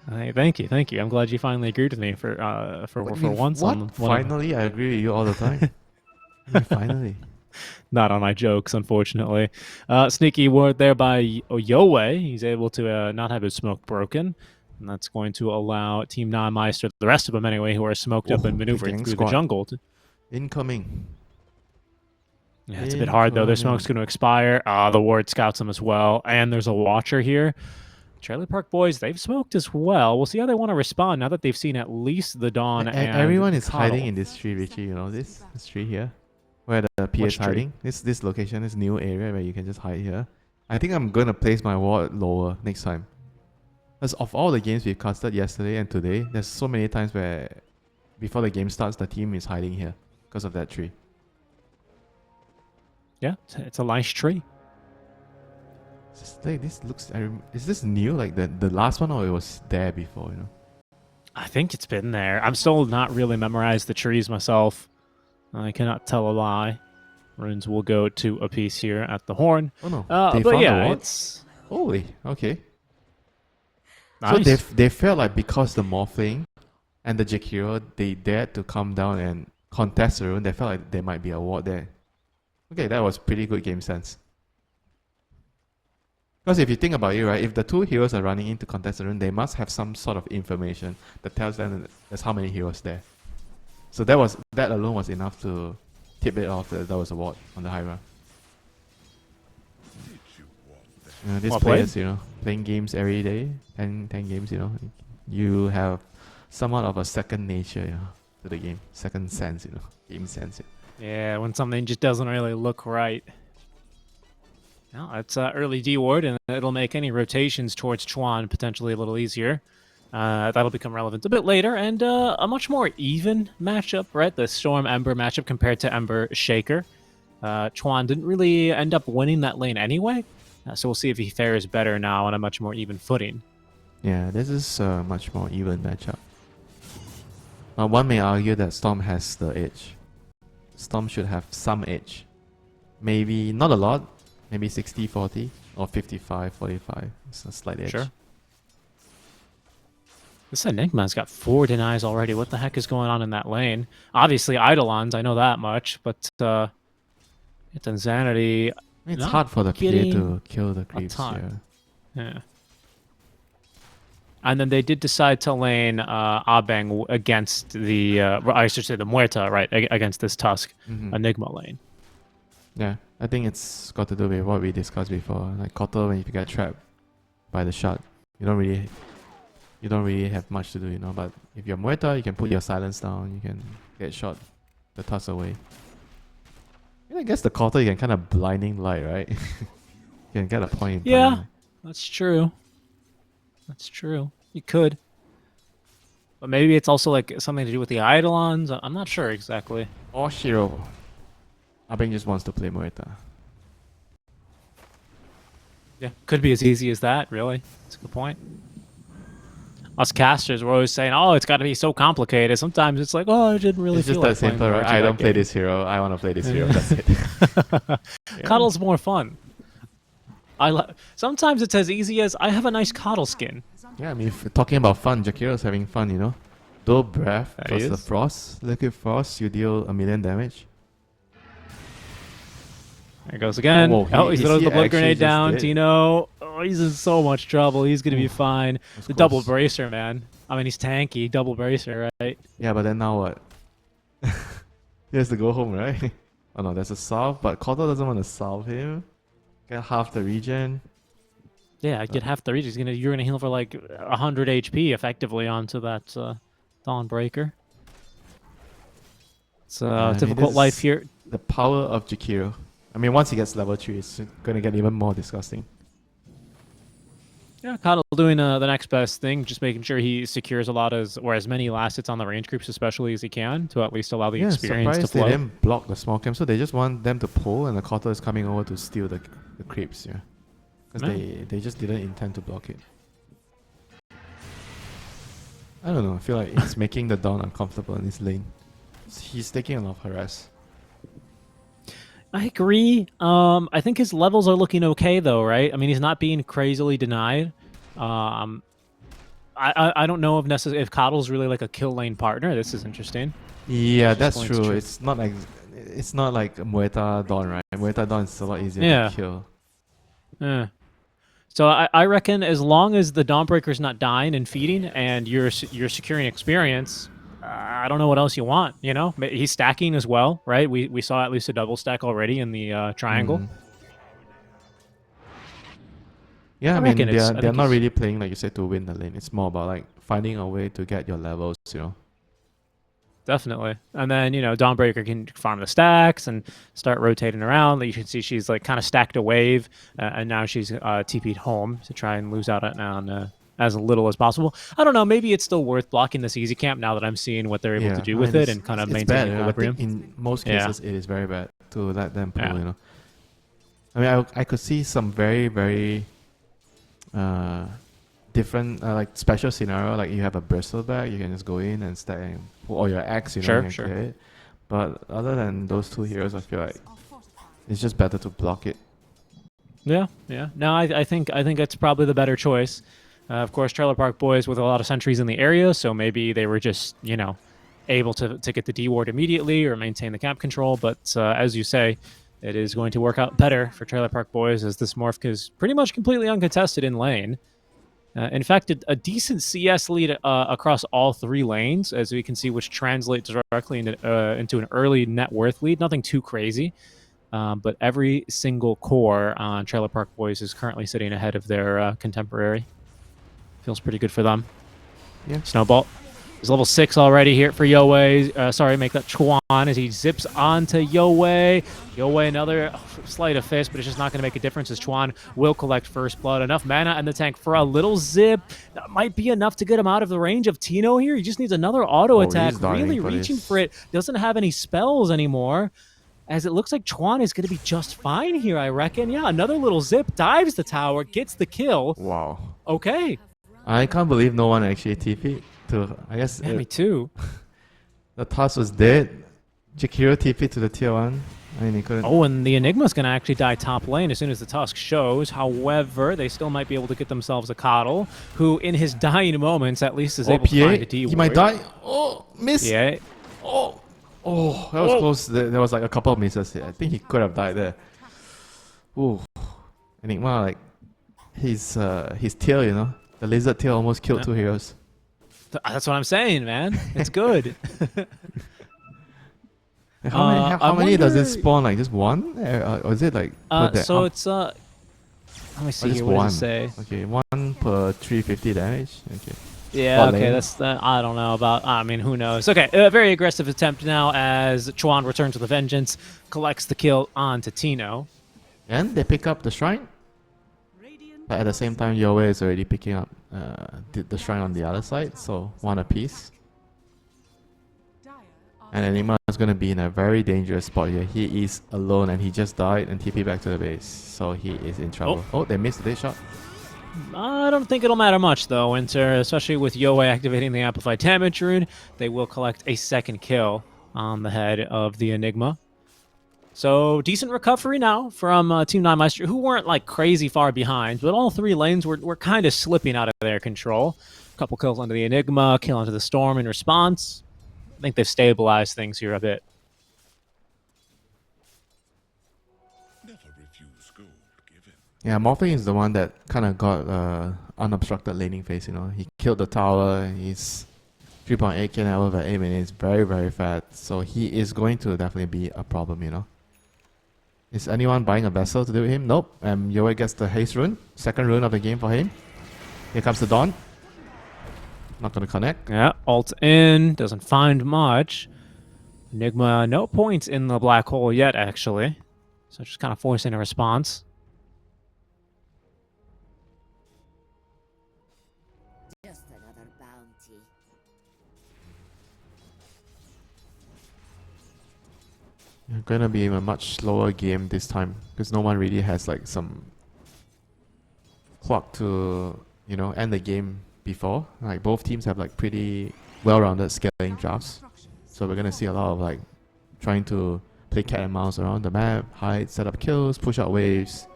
Hey, thank you. I'm glad you finally agreed with me for once. What? Finally, I agree with you all the time. Finally. Not on my jokes, unfortunately. Sneaky ward there by Yowie. He's able to not have his smoke broken. And that's going to allow Team Nimister, the rest of them anyway, who are smoked up and maneuvering through the jungle. Incoming. Yeah, it's a bit hard though. Their smoke's going to expire. The ward scouts them as well. And there's a watcher here. Trailer Park Boys, they've smoked as well. We'll see how they want to respond now that they've seen at least the Dawn and everyone is Coddle. hiding in this tree, Richie. You know this tree here? Where the P is hiding? This location, this new area where you can just hide here. I think I'm going to place my ward lower next time. Because of all the games we've casted yesterday and today, there's so many times where before the game starts, the team is hiding here because of that tree. Yeah, it's a nice tree. Like, this looks... is this new? Like the last one, or it was there before, you know? I think it's been there. I'm still not really memorized the trees myself. I cannot tell a lie. Runes will go to a piece here at the horn. Oh no, but yeah, it's... Holy, okay. Nice. So they felt like because the Morphling and the Jakiro, they dared to come down and contest the rune, they felt like there might be a ward there. Okay, that was pretty good game sense. Because if you think about it, right, if the two heroes are running into contest the rune, they must have some sort of information that tells them there's how many heroes there. So that alone was enough to tip it off that there was a ward on the high ground. These players, you know, playing games every day, 10 games, you know, you have somewhat of a second nature, you know, to the game, second sense, you know, game sense. Yeah, when something just doesn't really look right. No, it's early D ward, and it'll make any rotations towards Chuan potentially a little easier. That'll become relevant a bit later, and a much more even matchup, right? The Storm Ember matchup compared to Ember Shaker. Chuan didn't really end up winning that lane anyway, so we'll see if he fares better now on a much more even footing. Yeah, this is a much more even matchup. One may argue that Storm has the edge. Storm should have some edge. Maybe not a lot, maybe 60-40 or 55-45. It's a slight edge. Sure. This Enigma's got 4 denies already. What the heck is going on in that lane? Obviously, Eidolons, I know that much, but it's Insanity. It's hard for the PA to kill the creeps here. Yeah. And then they did decide to lane Abeng against the, I should say the Muerta, right, against this Tusk Enigma lane. Yeah, I think it's got to do with what we discussed before. Like Kotal, when you get trapped by the shot, you don't really have much to do, you know. But if you're Muerta, you can put your silence down, you can get shot the Tusk away. I guess the Kotal, you can kind of blinding light, right? You can get a point in Yeah, that's true. That's true. You could. But maybe it's also like something to do with the Eidolons. I'm not sure exactly. Or Shiro. Abeng just wants to play Muerta. Yeah, could be as easy as that, really. That's a good point. Us casters were always saying, oh, it's got to be so complicated. Sometimes it's like, oh, I didn't really it's feel just like that simple, right? I don't play this hero. I want to play this hero. That's it. Coddle's more fun. Sometimes it's as easy as I have a nice Coddle skin. Yeah, I mean, if talking about fun, Jakiro's having fun, you know. Dual Breath plus the Frost. Liquid Frost, you deal 1,000,000 damage. There goes again. Whoa, He throws the blood grenade down. Tino. Oh, he's in so much trouble. He's gonna be fine. The double bracer, man. I mean, he's tanky. Double bracer, right? Yeah, but then now what? He has to go home, right? Oh no, there's a salve, but Koto doesn't want to salve him. Get half the regen. Yeah, I get half the regen. You're gonna heal for like 100 HP effectively onto that Dawnbreaker. It's a difficult life here. The power of Jakiro. I mean, once he gets level 3, it's gonna get even more disgusting. Yeah, Coddle doing the next best thing, just making sure he secures a lot of, or as many last hits on the range creeps especially as he can to at least allow the experience to flow. They didn't block the small camp, so they just want them to pull, and the Koto is coming over to steal the creeps, yeah. Because they just didn't intend to block it. I don't know, I feel like it's making the Dawn uncomfortable in his lane. He's taking a lot of harass. I agree. I think his levels are looking okay though, right? I mean, he's not being crazily denied. I don't know if Coddle's really like a kill lane partner. This is interesting. Yeah, that's true. It's not like Muerta Dawn, right? Muerta Dawn is a lot easier to kill. Yeah. So I reckon as long as the Dawnbreaker's not dying and feeding, and you're securing experience, I don't know what else you want. You know, he's stacking as well, right? We saw at least a double stack already in the triangle. Yeah, I mean they're not really playing like you said to win the lane. It's more about like finding a way to get your levels, you know. Definitely. And then, you know, Dawnbreaker can farm the stacks and start rotating around. You can see she's like kind of stacked a wave, and now she's TP'd home to try and lose out on as little as possible. I don't know, maybe it's still worth blocking this easy camp now that I'm seeing what they're able to do with it and kind of maintain equilibrium. I think in most cases it is very bad to let them pull, you know. I mean, I could see some very, very different like special scenario, like you have a bristleback, you can just go in and stack and pull all your axe, you know, and clear it. But other than those two heroes, I feel like it's just better to block it. Yeah. No, I think it's probably the better choice. Of course, Trailer Park Boys with a lot of sentries in the area, so maybe they were just, you know, able to get the D ward immediately or maintain the camp control. But as you say, it is going to work out better for Trailer Park Boys as this Morph is pretty much completely uncontested in lane. In fact, a decent CS lead across all 3 lanes, as we can see, which translates directly into an early net worth lead. Nothing too crazy, but every single core on Trailer Park Boys is currently sitting ahead of their contemporary. Feels pretty good for them. Yeah. Snowball. He's level 6 already here for Yoei. Sorry, make that Chuan as he zips onto Yoei. Yoei, another sleight of fist, but it's just not going to make a difference as Chuan will collect first blood. Enough mana in the tank for a little zip. That might be enough to get him out of the range of Tino here. He just needs another auto attack. Really reaching for it. Doesn't have any spells anymore. As it looks like Chuan is going to be just fine here, I reckon. Yeah, another little zip. Dives the tower. Gets the kill. Wow. Okay. I can't believe no one actually TP'd. I guess me too. The toss was dead. Jakiro TP to the tier 1. I mean, he couldn't. Oh, and the Enigma's going to actually die top lane as soon as the Tusk shows. However, they still might be able to get themselves a Coddle, who in his dying moments at least is able to find a D-ward. He might die. Oh, miss. Yeah. Oh, that was close. There was like a couple of misses here. I think he could have died there. Ooh. Enigma, like, his tail, you know? The lizard tail almost killed 2 heroes. That's what I'm saying, man. It's good. How many does it spawn? Like just one, or is it like? So it's let me see here. What does it say? Okay, 1 per 350 damage. Okay. Yeah. Okay. That's that. I don't know about. I mean, who knows? Okay. A very aggressive attempt now as Chuan returns with a vengeance, collects the kill onto Tino, and they pick up the shrine. But at the same time, Yoei is already picking up the shrine on the other side, so 1 apiece. And Enigma is going to be in a very dangerous spot here. He is alone and he just died and TP back to the base, so he is in trouble. Oh, they missed the dead shot. I don't think it'll matter much though, Winter, especially with Yoei activating the Amplified Damage rune. They will collect a second kill on the head of the Enigma. So, decent recovery now from Team Nimister, who weren't like crazy far behind, but all 3 lanes were kind of slipping out of their control. A couple kills onto the Enigma, kill onto the Storm in response. I think they've stabilized things here a bit. Yeah, Morphling is the one that kind of got unobstructed laning phase, you know. He killed the tower, he's 3.8k an hour by 8 minutes, very, very fat. So he is going to definitely be a problem, you know. Is anyone buying a vessel to do with him? Nope. Yoei gets the haste rune, second rune of the game for him. Here comes the Dawn. Not gonna connect. Yeah, ult in, doesn't find much. Enigma, no points in the black hole yet, actually. So just kind of forcing a response. Just another bounty. Gonna be a much slower game this time because no one really has like some clock to, you know, end the game before. Like both teams have like pretty well-rounded scaling drafts, so we're gonna see a lot of like trying to play cat and mouse around the map, hide, set up kills, push out waves.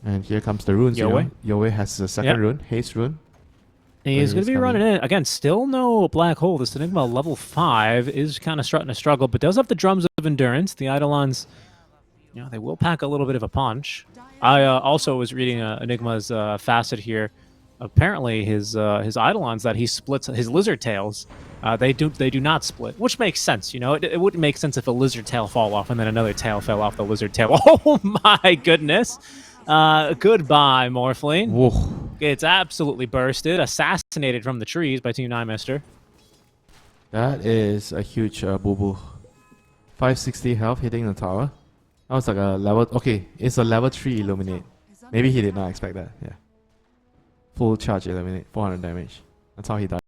And here comes the runes. Yoei. Yoei has the second rune, haste rune. He's going to be running in. Again, still no black hole. This Enigma level 5 is kind of starting to struggle, but does have the drums of endurance. The Eidolons, you know, they will pack a little bit of a punch. I also was reading Enigma's facet here. Apparently, his Eidolons that he splits, his lizard tails, they do not split, which makes sense. You know, it wouldn't make sense if a lizard tail fall off and then another tail fell off the lizard tail. Oh my goodness! Goodbye, Morphling. Whoa. It's absolutely bursted, assassinated from the trees by Team Nimister. That is a huge boo-boo. 560 health hitting the tower. That was like a level... Okay, it's a level 3 Illuminate. Maybe he did not expect that, yeah. Full charge Illuminate, 400 damage. That's how he died.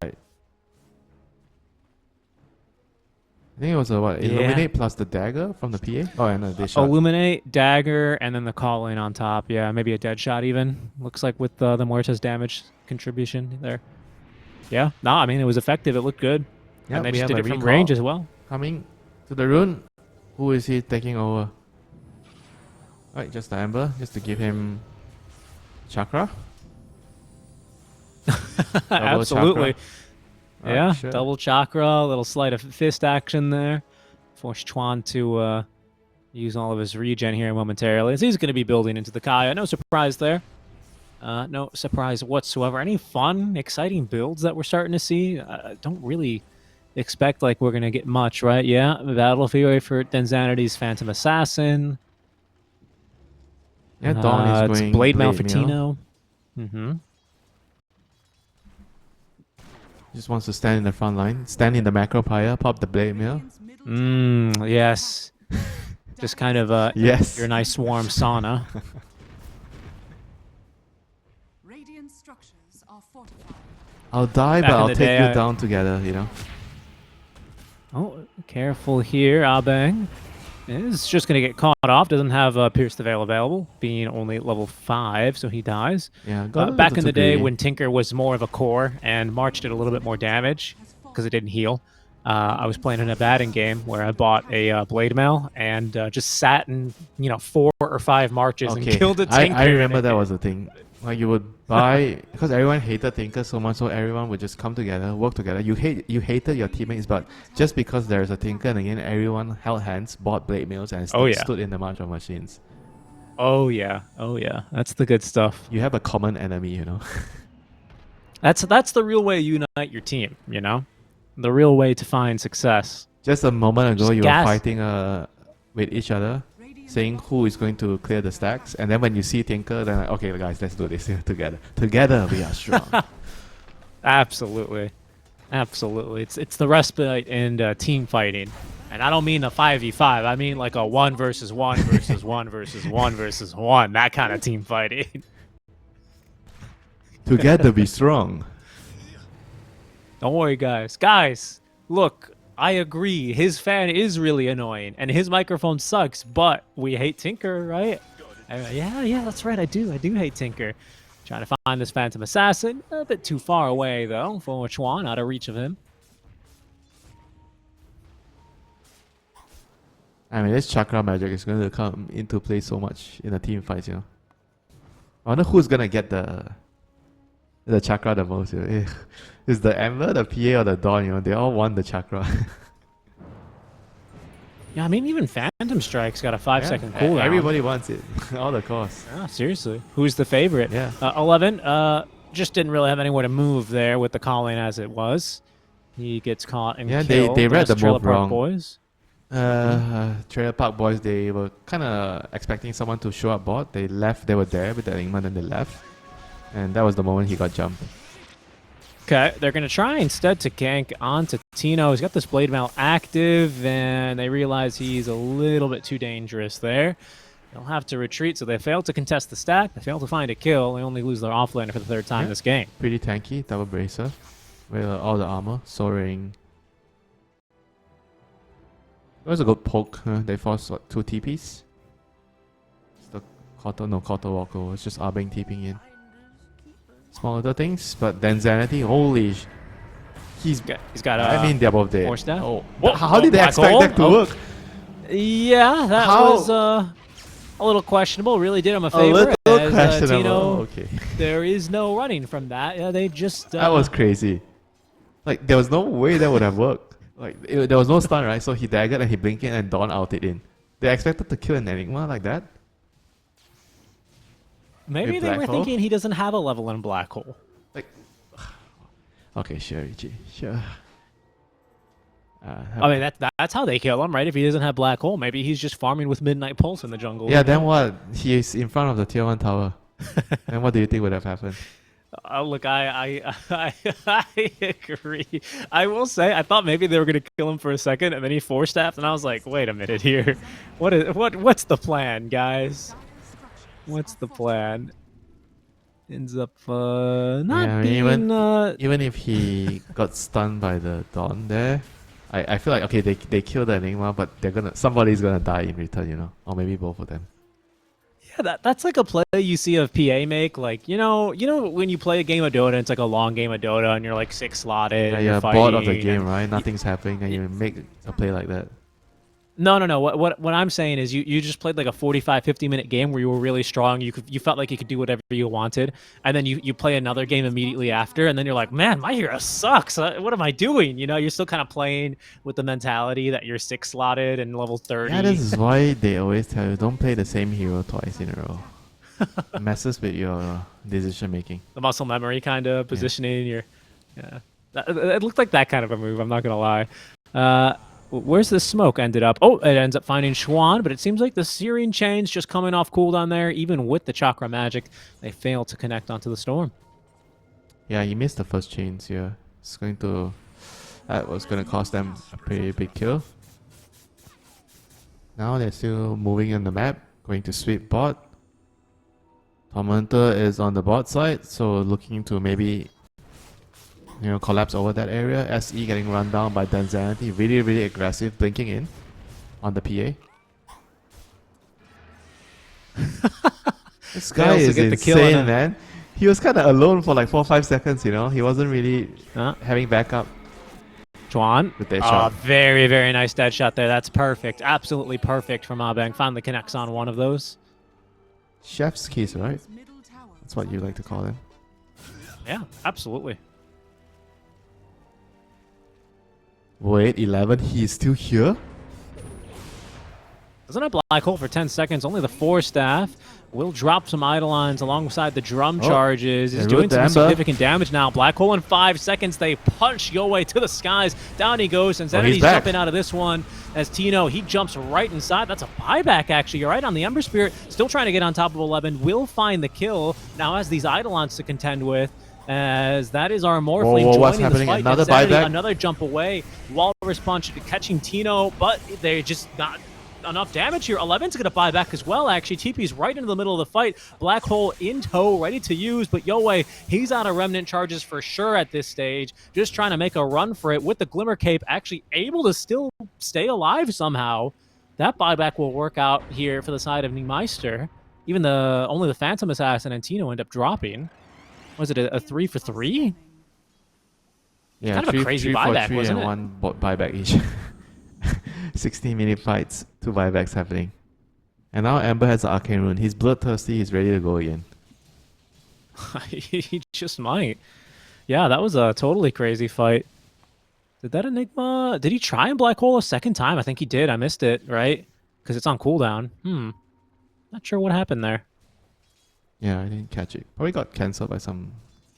I think it was a what? Illuminate plus the dagger from the PA? Oh, and the shot. Illuminate, dagger, and then the call in on top. Yeah, maybe a dead shot even. Looks like with the Muerta's damage contribution there. Yeah, no, I mean, it was effective. It looked good. Yeah, and they we just have did a it from recall range as well. coming to the rune. Who is he taking over? Right, just the Ember, just to give him chakra. Absolutely. Chakra. Yeah, Sure. double chakra, a little sleight of fist action there. Force Chuan to use all of his regen here momentarily. As he's going to be building into the Kaya. No surprise there. No surprise whatsoever. Any fun, exciting builds that we're starting to see? Don't really expect like we're going to get much, right? Yeah, Battle Fury for Denzanity's Phantom Assassin. Yeah, Dawn is it's going Blade Mail Blade for Mail. Tino. Mm-hmm. Just wants to stand in the front line, stand in the macro pyre, pop the blade mail. Yes. Just kind of Yes. your nice warm sauna. Radiant structures are fortified. I'll die, Back but in I'll the take day, you down together, you know. Oh, careful here, Abang. Is just going to get caught off. Doesn't have Pierce the Veil available, being only level 5, so he dies. Yeah, Back in the day when Tinker was more of a core and March did a little bit more damage because it didn't heal, I was playing in a batting game where I bought a Blade Mail and just sat in 4 or 5 marches and killed a Tinker. I remember that was the thing. Like you would buy because everyone hated Tinker so much, so everyone would just come together, work together. You hated your teammates, but just because there's a Tinker, and again everyone held hands, bought blade mails, and stood in the march of machines. Oh yeah, that's the good stuff. You have a common enemy, you know. That's the real way you unite your team. You know, the real way to find success. Just a moment ago, Just you gas. were fighting with each other, saying who is going to clear the stacks, and then when you see Tinker, then like, okay, guys, let's do this together. Together we are strong. Absolutely. It's the respite in team fighting, and I don't mean a 5v5. I mean like a 1 versus 1 versus 1 versus 1 versus 1. That kind of team fighting. Together be strong. Don't worry, guys. Guys, look. I agree. His fan is really annoying, and his microphone sucks. But we hate Tinker, right? Yeah, that's right. I do hate Tinker. Trying to find this Phantom Assassin. A bit too far away, though, for Chuan, out of reach of him. I mean, this chakra magic is going to come into play so much in the team fights, you know. I wonder who's going to get the chakra the most, you know. Is the Ember, the PA, or the Dawn, you know? They all want the chakra. Yeah, I mean, even Phantom Strike's got a 5-second cooldown. Everybody wants it. All the costs. Yeah, seriously. Who's the favorite? Yeah. 11 just didn't really have anywhere to move there with the calling as it was. He gets caught and killed. They read the Trailer move Park wrong. Boys. Trailer Park Boys, they were kind of expecting someone to show up bot. They left, they were there with the Enigma, and they left. And that was the moment he got jumped. Okay, they're going to try instead to gank onto Tino. He's got this Blade Mail active, and they realize he's a little bit too dangerous there. They'll have to retreat, so they fail to contest the stack. They fail to find a kill. They only lose their offlaner for the third time this game. Pretty tanky, double bracer. With all the armor, soaring. It was a good poke. They forced, what, 2 TPs? It's the Quarter Walker. It's just Arbing TPing in. Small little things, but then Zanity, holy he's got I mean, they're both dead. Force down. Oh, how did they expect that to work? Yeah, that was a little questionable. Really did him a favor. A little questionable. Tino, okay. There is no running from that. Yeah, they just... that was crazy. Like, there was no way that would have worked. Like, there was no stun, right? So he daggered and he blinked in and Dawn outed in. They expected to kill an Enigma like that? Maybe they were thinking he doesn't have a level in Black Hole. Like, okay, sure, Ichi, sure. I mean, that's how they kill him, right? If he doesn't have Black Hole, maybe he's just farming with Midnight Pulse in the jungle. Yeah, then what? He is in front of the tier 1 tower. And what do you think would have happened? Look, I agree. I will say, I thought maybe they were going to kill him for a second, and then he force-staffed, and I was like, wait a minute here. What's the plan, guys? What's the plan? Ends up not being... Even if he got stunned by the Dawn there, I feel like, okay, they kill the Enigma, but somebody's gonna die in return, you know? Or maybe both of them. Yeah, that's like a play you see of PA make. Like, you know when you play a game of Dota, it's like a long game of Dota, and you're like 6 slotted. Yeah, you're bored of the game, right? Nothing's happening, and you make a play like that. No. What I'm saying is you just played like a 45-50 minute game where you were really strong. You felt like you could do whatever you wanted, and then you play another game immediately after, and then you're like, man, my hero sucks. What am I doing? You know, you're still kind of playing with the mentality that you're 6 slotted and level 30. Yeah, this is why they always tell you don't play the same hero twice in a row. It messes with your decision making. The muscle memory kind of positioning. Yeah. It looked like that kind of a move. I'm not gonna lie. Where's the smoke ended up? Oh, it ends up finding Xuan, but it seems like the Searing Chain's just coming off cooldown there. Even with the Chakra Magic, they fail to connect onto the Storm. Yeah, you missed the first chains here. That was going to cost them a pretty big kill. Now they're still moving on the map, going to sweep bot. Tormentor is on the bot side, so looking to maybe... collapse over that area. SE getting run down by Danzanity. Really, really aggressive, blinking in on the PA. This guy is insane, man. He was kind of alone for like 4 or 5 seconds, He wasn't really having backup. Xuan. With that shot. Very, very nice dead shot there. That's perfect. Absolutely perfect from Abeng. Finally connects on one of those. Chef's keys, right? That's what you like to call them. Yeah, absolutely. Wait, 11, he's still here? Doesn't have Black Hole for 10 seconds. Only the 4 staff. Will drop some Eidolons alongside the drum charges. He's doing some significant damage now. Black Hole in 5 seconds. They punch Yoei to the skies. Down he goes. And Zenity's jumping out of this one as Tino, he jumps right inside. That's a buyback, actually. You're right on the Ember Spirit. Still trying to get on top of 11. Will find the kill. Now has these Eidolons to contend with. As that is our Morphling joining this fight. Another buyback. Another jump away. Walrus punch catching Tino, but they're just not enough damage here. 11's going to buy back as well, actually. TP's right into the middle of the fight. Black Hole in tow, ready to use, but Yoei, he's out of Remnant charges for sure at this stage. Just trying to make a run for it with the Glimmer Cape, actually able to still stay alive somehow. That buyback will work out here for the side of Nimister. Even only the Phantom Assassin and Tino end up dropping. Was it a 3 for 3? Yeah, kind of a crazy buyback, wasn't it? 1 buyback each. 16-minute fights, 2 buybacks happening. And now Ember has the Arcane Rune. He's bloodthirsty, he's ready to go again. He just might. Yeah, that was a totally crazy fight. Did that Enigma... Did he try and Black Hole a second time? I think he did. I missed it, right? Because it's on cooldown. Not sure what happened there. Yeah, I didn't catch it. Probably got cancelled by some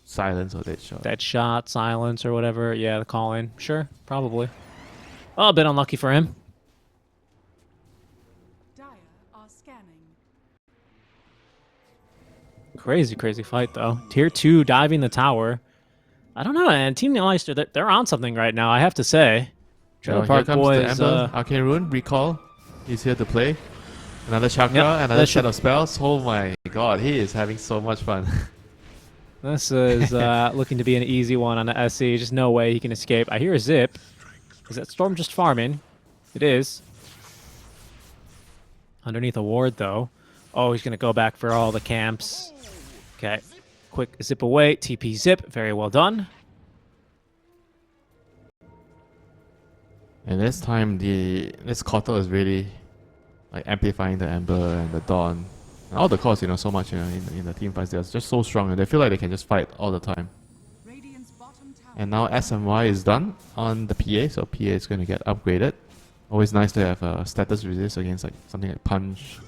silence or dead shot. Dead shot, silence, or whatever. Yeah, the call-in. Sure, probably. Oh, a bit unlucky for him. Dire are scanning. Crazy, crazy fight, though. Tier 2 diving the tower. I don't know, man. Team Nimister, they're on something right now, I have to say. Trailer Here Park comes Boys, the Ember, Arcane Rune, Recall. He's here to play. Another Chakra, Yep, another that set of spells. Oh my god, he is having so much fun. This is looking to be an easy one on the SC. Just no way he can escape. I hear a zip. Is that Storm just farming? It is. Underneath a ward, though. Oh, he's going to go back for all the camps. Okay. Quick zip away. TP zip. Very well done. And this time, this Kotal is really like amplifying the Ember and the Dawn. And all the cores, so much, in the team fights, they're just so strong and they feel like they can just fight all the time. Radiant's bottom tower. And now SMY is done on the PA, so PA is going to get upgraded. Always nice to have a status resist against like something like Punch.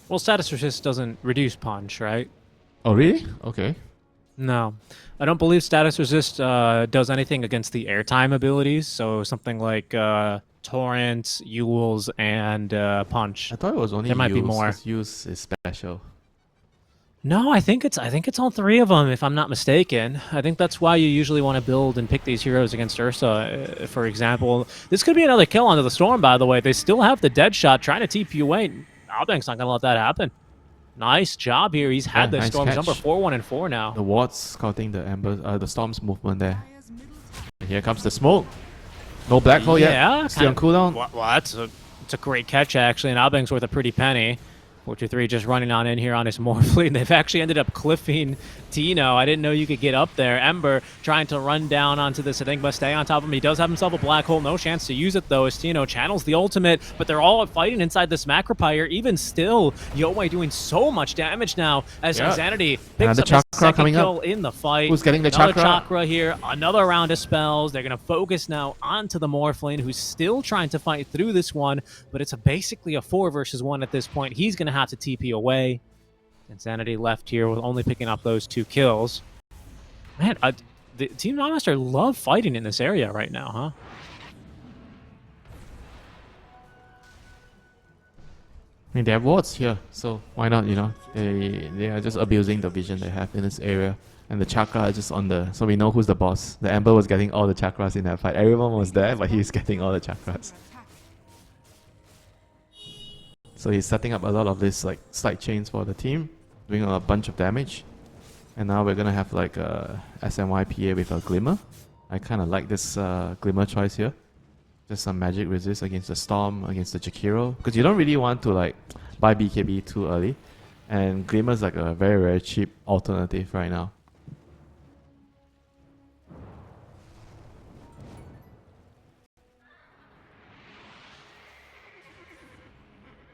Well, status resist doesn't reduce punch, right? Oh really? Okay. No. I don't believe status resist does anything against the airtime abilities. So something like Torrent, Yules, and Punch. I thought it was only There might be Use, more. 'cause Use is special. No, I think it's all three of them, if I'm not mistaken. I think that's why you usually want to build and pick these heroes against Ursa, for example. This could be another kill onto the Storm, by the way. They still have the dead shot trying to TP away. Albank's not going to let that happen. Nice job here. He's had Yeah, the nice Storm catch. jumper 4-1 and 4 now. The wards scouting the Ember, the Storm's movement there. Dire's middle tower. And here comes the smoke. No black hole yet. Yeah, Still on kind cooldown. Well, it's a great catch, actually, and Albank's worth a pretty penny. 4-2-3 just running on in here on his Morphling. They've actually ended up cliffing Tino. I didn't know you could get up there. Ember trying to run down onto this Enigma, stay on top of him. He does have himself a black hole. No chance to use it, though, as Tino channels the ultimate, but they're all fighting inside this Macropire. Even still, Yowei doing so much damage now as Yeah. Insanity picks Another up his Chakra second coming up. kill in the fight. Who's getting the Another Chakra? Chakra here, another round of spells. They're going to focus now onto the Morphling, who's still trying to fight through this one, but it's basically a 4 versus 1 at this point. He's going to have to TP away. Insanity left here with only picking up those 2 kills. Man, the Team Nimister love fighting in this area right now, huh? I mean, they have wards here, so why not, They are just abusing the vision they have in this area. And the Chakra is just on the... So we know who's the boss. The Ember was getting all the Chakras in that fight. Everyone was there, but he's getting all the Chakras. Attack. So he's setting up a lot of this like side chains for the team, doing a bunch of damage. And now we're gonna have like a SMYPA with a Glimmer. I kind of like this Glimmer choice here. Just some magic resist against the Storm, against the Jakiro. Because you don't really want to like buy BKB too early. And Glimmer's like a very, very cheap alternative right now.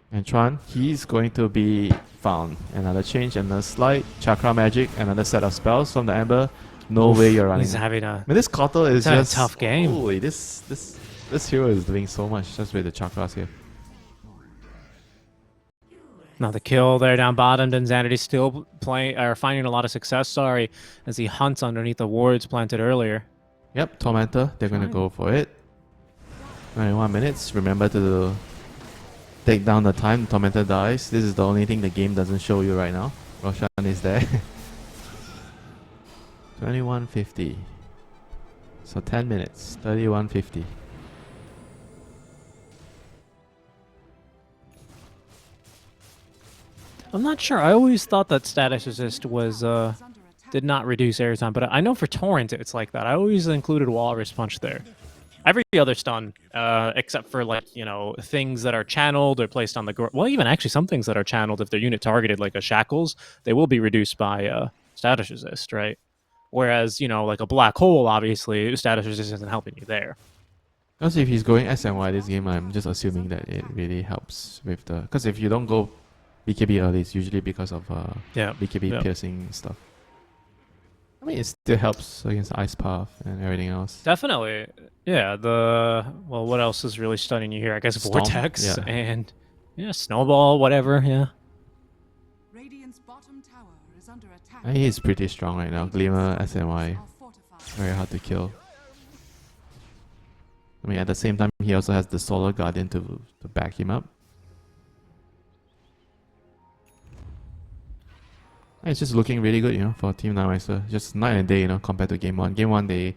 And Chuan, he's going to be found. Another change, another slide, Chakra Magic, another set of spells from the Ember. No way you're running. He's having a... I mean, this Kotal is having a just tough game. Holy, this hero is doing so much just with the Chakras here. Another kill there down bottom. Insanity still playing or finding a lot of success, sorry, as he hunts underneath the wards planted earlier. Yep, Tormentor, they're gonna Fine. go for it. 91 minutes. Remember to take down the time. Tormentor dies. This is the only thing the game doesn't show you right now. Roshan is there. 21:50. So 10 minutes. 31:50. I'm not sure. I always thought that status resist was Is under attack. did not reduce airtime, but I know for Torrent it's like that. I always included Walrus Punch there. Every other stun, except for like, things that are channeled or placed on the well, even actually some things that are channeled if they're unit targeted, like a Shackles, they will be reduced by status resist, right? Whereas, like a Black Hole, obviously, status resist isn't helping you there. Because if he's going SMY this game, I'm just assuming that it really helps with the... Because if you don't go BKB early, it's usually because of Yeah. BKB yeah. piercing stuff. I mean, it still helps against Ice Path and everything else. Definitely. Yeah, well, what else is really stunning you here? I guess Storm? Vortex Yeah. and Snowball, whatever, yeah. Radiant's bottom tower is under attack. I think he's pretty strong right now. Glimmer, SMY, Are fortified. very hard to kill. I mean, at the same time, he also has the Solar Guardian to back him up. It's just looking really good, for Team Nimister. Just night and day, compared to Game 1. Game 1, they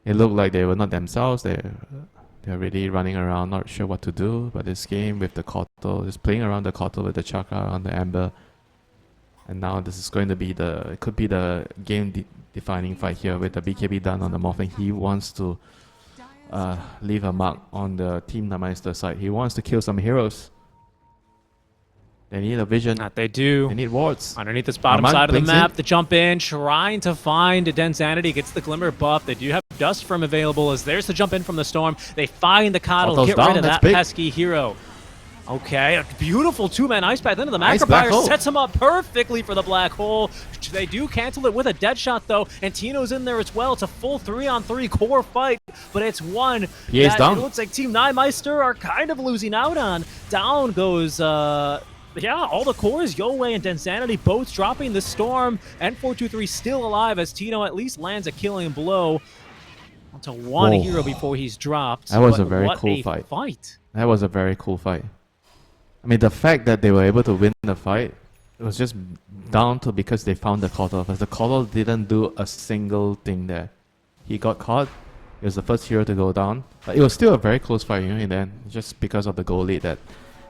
looked like they were not themselves. They're really running around, not sure what to do. But this game with the Kotal, just playing around the Kotal with the Chakra on the Ember. And now this is going to be it could be the game-defining fight here with the BKB done on the Morphling. He wants to leave a mark on the Team Nimister side. He wants to kill some heroes. They need a vision. That they do. They need wards. Underneath this bottom Armand side of the brings map, it. the jump in, trying to find Densanity, gets the Glimmer buff. They do have Dust Firm available as there's the jump in from the Storm. They find the Coddle, Kotal's get down, rid of that's that big. pesky hero. Okay, a beautiful two-man Ice Path into the Nice black Macrophire, hole. sets him up perfectly for the Black Hole. They do cancel it with a dead shot though, and Tino's in there as well. It's a full 3-on-3 core fight, but it's one He is that down. it looks like Team Nimister are kind of losing out on. Down goes all the cores, Yowei and Densanity both dropping the Storm, and 423 still alive as Tino at least lands a killing blow onto one Whoa. hero before he's dropped. That was But a very what cool a fight. That was a very cool fight. I mean, the fact that they were able to win the fight, it was just down to because they found the Kotal. Because the Kotal didn't do a single thing there. He got caught. He was the first hero to go down. But it was still a very close fight, in the end. Just because of the goal lead that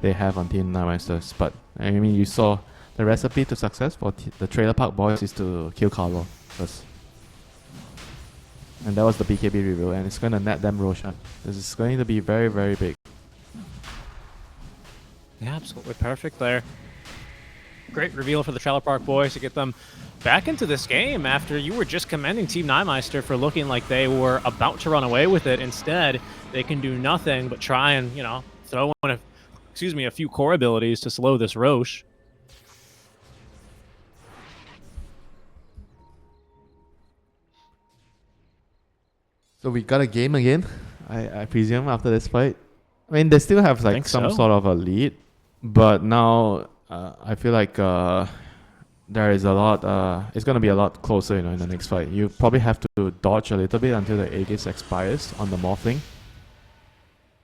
they have on Team Nimisters. But, I mean, you saw the recipe to success for the Trailer Park Boys is to kill Carlo first. And that was the BKB reveal. And it's going to net them Roshan. This is going to be very, very big. Yeah, absolutely perfect there. Great reveal for the Trailer Park Boys to get them back into this game after you were just commending Team Nimister for looking like they were about to run away with it. Instead, they can do nothing but try and, throw in a few core abilities to slow this Roche. So we got a game again, I presume, after this fight. I mean, they still have like some sort of a lead, but now I feel like there is a lot. It's gonna be a lot closer, in the next fight. You probably have to dodge a little bit until the Aegis expires on the Morphling.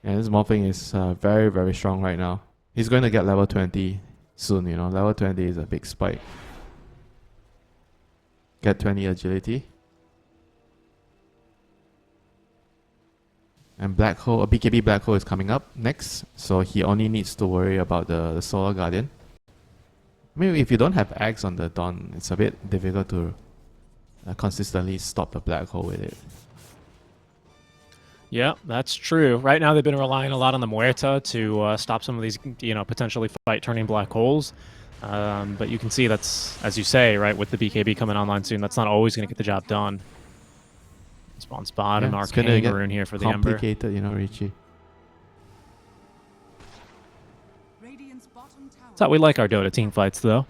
And this Morphling is very, very strong right now. He's going to get level 20 soon. Level 20 is a big spike. Get 20 agility. And Black Hole, a BKB Black Hole is coming up next, so he only needs to worry about the Solar Guardian. I mean, if you don't have Axe on the Dawn, it's a bit difficult to consistently stop the Black Hole with it. Yeah, that's true. Right now, they've been relying a lot on the Muerta to stop some of these, potentially fight-turning black holes. But you can see that's, as you say, right, with the BKB coming online soon, that's not always going to get the job done. Spawn spot and it's gonna Arcane get Rune here for the Ember. complicated, Richie. Radiant's bottom tower. That's how we like our Dota team fights, though.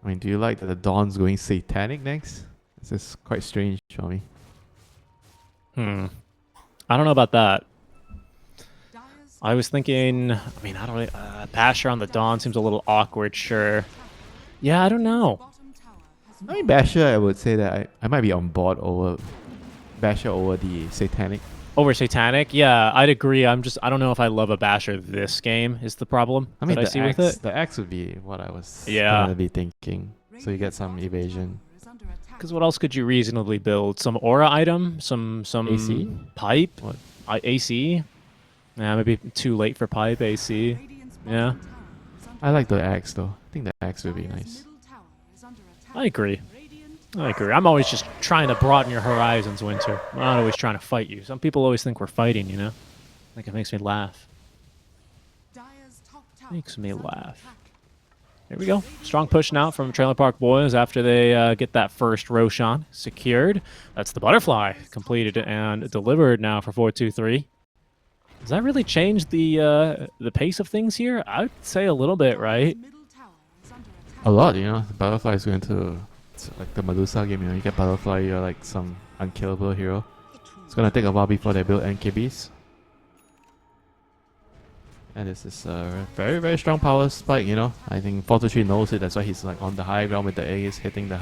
I mean, do you like that the Dawn's going satanic next? This is quite strange for me. I don't know about that. Dire's I was thinking, I don't really, Basher on the Dawn seems a little awkward, sure. Yeah, I don't know. bottom tower has I mean, Basher, I would say that I might be on board over Basher over the satanic. Over Satanic, yeah, I'd agree. I don't know if I love a Basher this game is the problem I mean, that I see with it. the axe would be what I was Yeah. gonna be thinking. So you get some evasion. is under attack. Because what else could you reasonably build? Some aura item? Some AC? pipe? What? AC? Yeah, maybe too late for pipe AC. Radiant's Yeah. bottom tower is under I like the axe though. I think the axe would be Dire's nice. middle tower is under attack. I agree. Radiant I agree. I'm always just trying to broaden your horizons, Winter. I'm not always trying to fight you. Some people always think we're fighting, I think it makes me laugh. Dire's top tower Makes me is under laugh. attack. There we go. Strong push now from Trailer Park Boys after they get that first Roshan secured. That's the butterfly completed and delivered now for 4-2-3. Does that really change the pace of things here? I would say a little bit, right? Middle tower is under attack. A lot, you know. Butterfly is going to... It's like the Medusa game, you know. You get Butterfly, you're like some unkillable hero. It's gonna take a while before they build NKBs. And this is a very, very strong power spike, you know. I think 423 knows it, that's why he's like on the high ground with the Ace, hitting the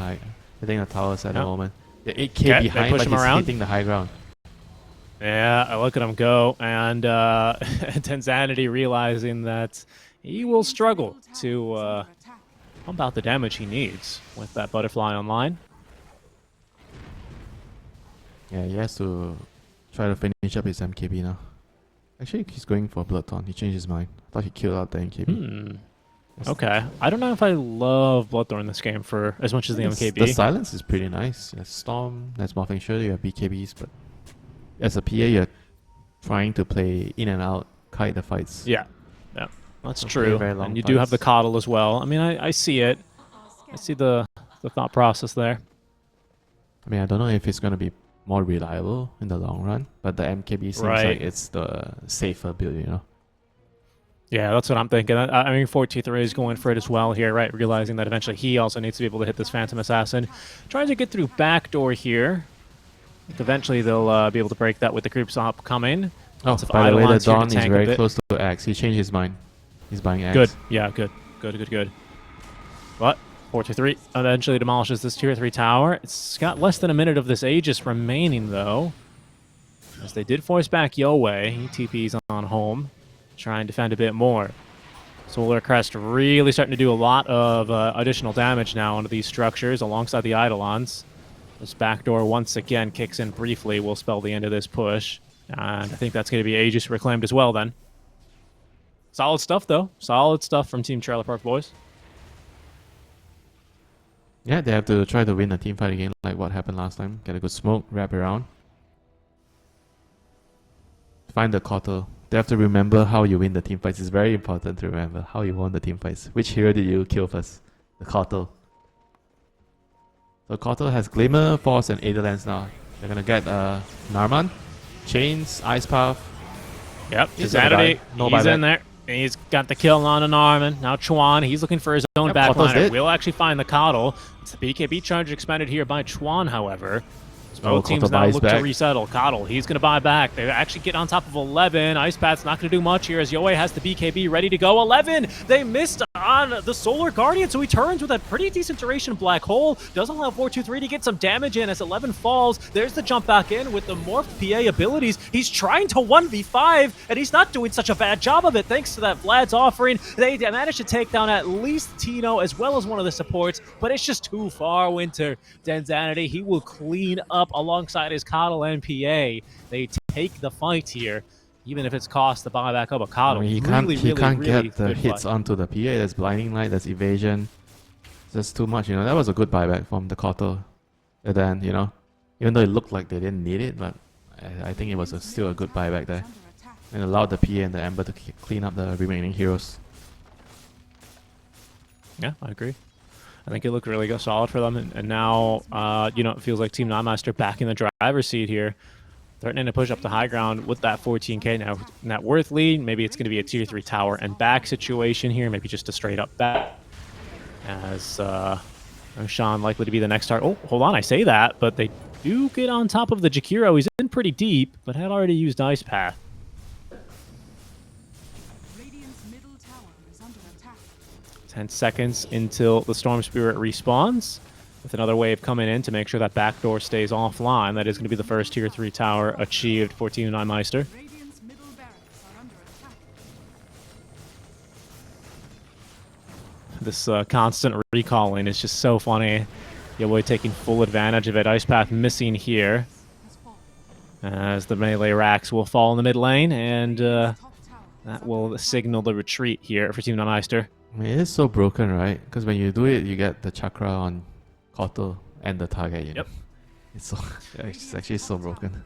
towers at the moment. The 8k behind, but he's hitting the high ground. Yeah, I look at him go, and Tenzanity realizing that he will struggle to pump out the damage he needs with that Butterfly online. Yeah, he has to try to finish up his MKB now. Actually, he's going for Blood Taunt. He changed his mind. I thought he killed out the NKB. Okay. I don't know if I love Bloodthorn in this game for as much as the MKB. The silence is pretty nice. You have Storm, that's Morphing Shield, you have BKBs, but as a PA, you're trying to play in and out, kite the fights. Yeah. Yeah. That's true. Very long and you do have the Coddle as well. I mean, I see it. I see the thought process there. I mean, I don't know if it's going to be more reliable in the long run, but the MKB seems like it's the safer build, you know? Yeah, that's what I'm thinking. I mean, 423 is going for it as well here, right? Realizing that eventually he also needs to be able to hit this Phantom Assassin. Trying to get through backdoor here. Eventually they'll be able to break that with the creeps coming. Oh, by the way, the Dawn is very close to Axe. He changed his mind. He's buying Axe. Good. Yeah, good. Good. But 423 eventually demolishes this tier 3 tower. It's got less than a minute of this Aegis remaining, though. As they did force back Yowei. He TP's on home. Try and defend a bit more. Solar Crest really starting to do a lot of additional damage now onto these structures alongside the Eidolons. This backdoor once again kicks in briefly, will spell the end of this push. And I think that's going to be Aegis reclaimed as well then. Solid stuff though. Solid stuff from Team Trailer Park Boys. Yeah, they have to try to win a team fight again like what happened last time. Get a good smoke, wrap around. Find the Kotal. They have to remember how you win the team fights. It's very important to remember how you won the team fights. Which hero did you kill first? The Kotal. So Kotal has Glimmer, Force, and Aetherlands now. They're gonna get Narman, Chains, Ice Path. Yep, Insanity. He's in there. He's got the kill on an Narman. Now Chuan, he's looking for his own backliner. We'll actually find the Coddle. It's the BKB charge expended here by Chuan, however. Both teams now look to resettle. Coddle, he's going to buy back. They actually get on top of 11. Ice Path's not going to do much here as Yowei has the BKB ready to go. 11! They missed on the Solar Guardian, so he turns with a pretty decent duration Black Hole. Doesn't allow 423 to get some damage in as 11 falls. There's the jump back in with the morphed PA abilities. He's trying to 1v5, and he's not doing such a bad job of it thanks to that Vlad's offering. They managed to take down at least Tino as well as one of the supports, but it's just too far, Winter. Denzanity, he will clean up alongside his Coddle and PA. They take the fight here, even if it's cost the buyback of a Coddle. I mean, he can't get the hits onto the PA. There's Blinding Light, there's Evasion. That's too much, you know. That was a good buyback from the Kotal. And then, you know, even though it looked like they didn't need it, but I think it was still a good buyback there. And allowed the PA and the Ember to clean up the remaining heroes. Yeah, I agree. I think it looked really solid for them, and now, you know, it feels like Team Nimister back in the driver's seat here, threatening to push up the high ground with that 14k now. Net worth lead, maybe it's going to be a tier 3 tower and back situation here, maybe just a straight up back. As Sean likely to be the next start. Oh, hold on, I say that, but they do get on top of the Jakiro. He's in pretty deep, but had already used Ice Path. 10 seconds until the Storm Spirit respawns, with another wave coming in to make sure that backdoor stays offline. That is going to be the first tier 3 tower achieved for Team Nimister. This constant recalling is just so funny. Yowei taking full advantage of it. Ice Path missing here, as the melee racks will fall in the mid lane, and that will signal the retreat here for Team Nimister. I mean, it is so broken, right? Because when you do it, you get the chakra on Kotal and the target, you know? It's actually so broken.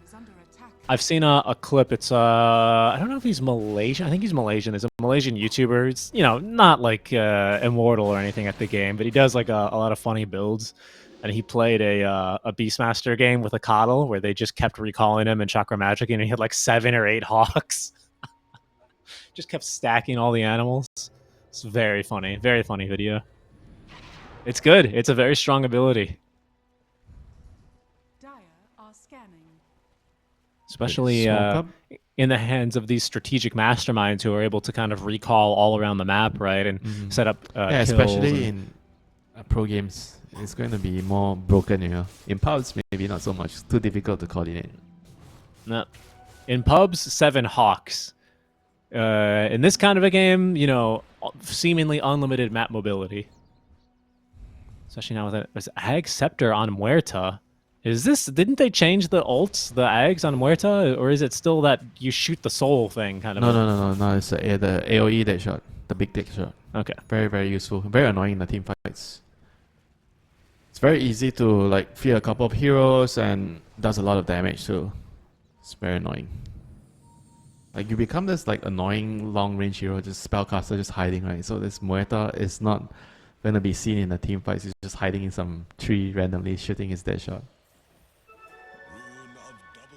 I've seen a clip. It's I don't know if he's Malaysian. I think he's Malaysian. There's a Malaysian YouTuber. It's, you know, not like immortal or anything at the game, but he does like a lot of funny builds. And he played a Beastmaster game with a Coddle where they just kept recalling him and Chakra Magic, and he had like 7 or 8 Hawks. Just kept stacking all the animals. It's very funny video. It's good. It's a very strong ability. Dire are scanning. Especially Smoke up? in the hands of these strategic masterminds who are able to kind of recall all around the map, right? And set up yeah, kills especially and... in pro games. It's going to be more broken, you know. In pubs, maybe not so much. It's too difficult to coordinate. No. In pubs, 7 Hawks. In this kind of a game, you know, seemingly unlimited map mobility. Especially now with it. Ag Scepter on Muerta. Didn't they change the ults, the Ags on Muerta? Or is it still that you shoot the soul thing kind of? No. It's the AoE dead shot. The big dead shot. Okay. Very, very useful. Very annoying in the team fights. It's very easy to like fear a couple of heroes and does a lot of damage too. It's very annoying. Like you become this like annoying long range hero, just spellcaster just hiding, right? So this Muerta is not gonna be seen in the team fights. He's just hiding in some tree randomly shooting his dead shot.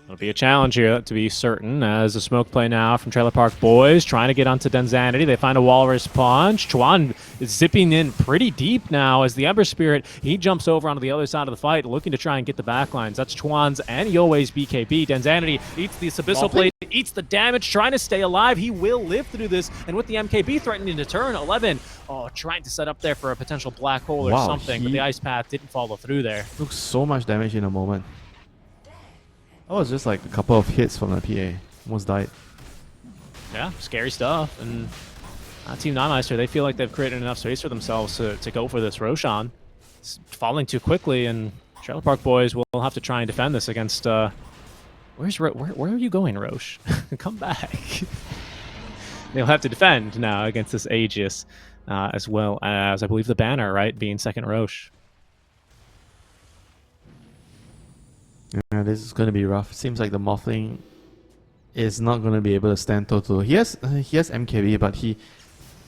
It'll be a challenge here, to be certain, as a smoke play now from Trailer Park Boys, trying to get onto Denzanity. They find a Walrus Punch. Chuan is zipping in pretty deep now as the Ember Spirit, he jumps over onto the other side of the fight, looking to try and get the backlines. That's Chuan's and Yoei's BKB. Denzanity eats the Abyssal Blade, eats the damage, trying to stay alive. He will live through this, and with the MKB threatening to turn, 11, trying to set up there for a potential black hole or something, but the Ice Path didn't follow through there. Took so much damage in a moment. That was just like a couple of hits from the PA. Almost died. Yeah, scary stuff. And Team Nimister, they feel like they've created enough space for themselves to go for this Roshan. It's falling too quickly, and Trailer Park Boys will have to try and defend this against... where are you going, Roche? Come back. They'll have to defend now against this Aegis, as well as, I believe, the banner, right, being second Roche. Yeah, this is going to be rough. Seems like the Mothling is not going to be able to stand toe-to-toe. He has MKB, but he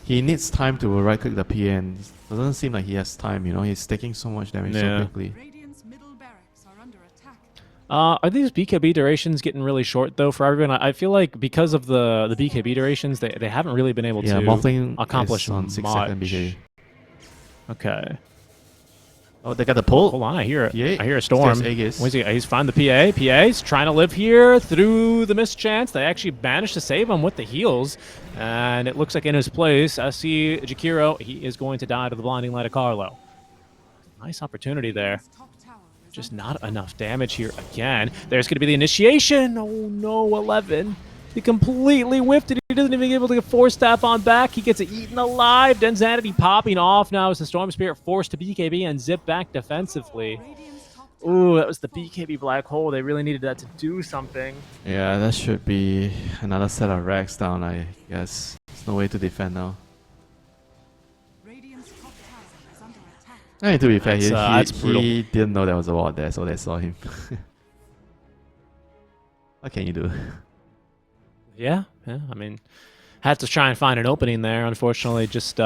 needs time to right-click the PA, and it doesn't seem like he has time, you know. He's taking so much damage so quickly. Radiant's middle barracks are under attack. Are these BKB durations getting really short, though, for everyone? I feel like because of the BKB durations, they haven't really been able to Mothling accomplish on much. 6-second BKB. Okay. Oh, they got the pull. Hold on, I hear it. Yeah. I hear a storm. He's found the PA. PA's trying to live here through the mischance. They actually managed to save him with the heals. And it looks like in his place, I see Jakiro. He is going to die to the blinding light of Carlo. Nice opportunity there. Just not enough damage here again. There's going to be the initiation. Oh no, 11. He completely whiffed it. He doesn't even get able to get Force Staff on back. He gets eaten alive. Denzanity popping off now as the Storm Spirit forced to BKB and zip back defensively. Ooh, that was the BKB Black Hole. They really needed that to do something. Yeah, that should be another set of racks down, I guess. There's no way to defend now. Radiant's top tower is under attack. I mean, to be fair, That's brutal. he didn't know there was a ward there, so they saw him. What can you do? Yeah, I mean, had to try and find an opening there. Unfortunately, just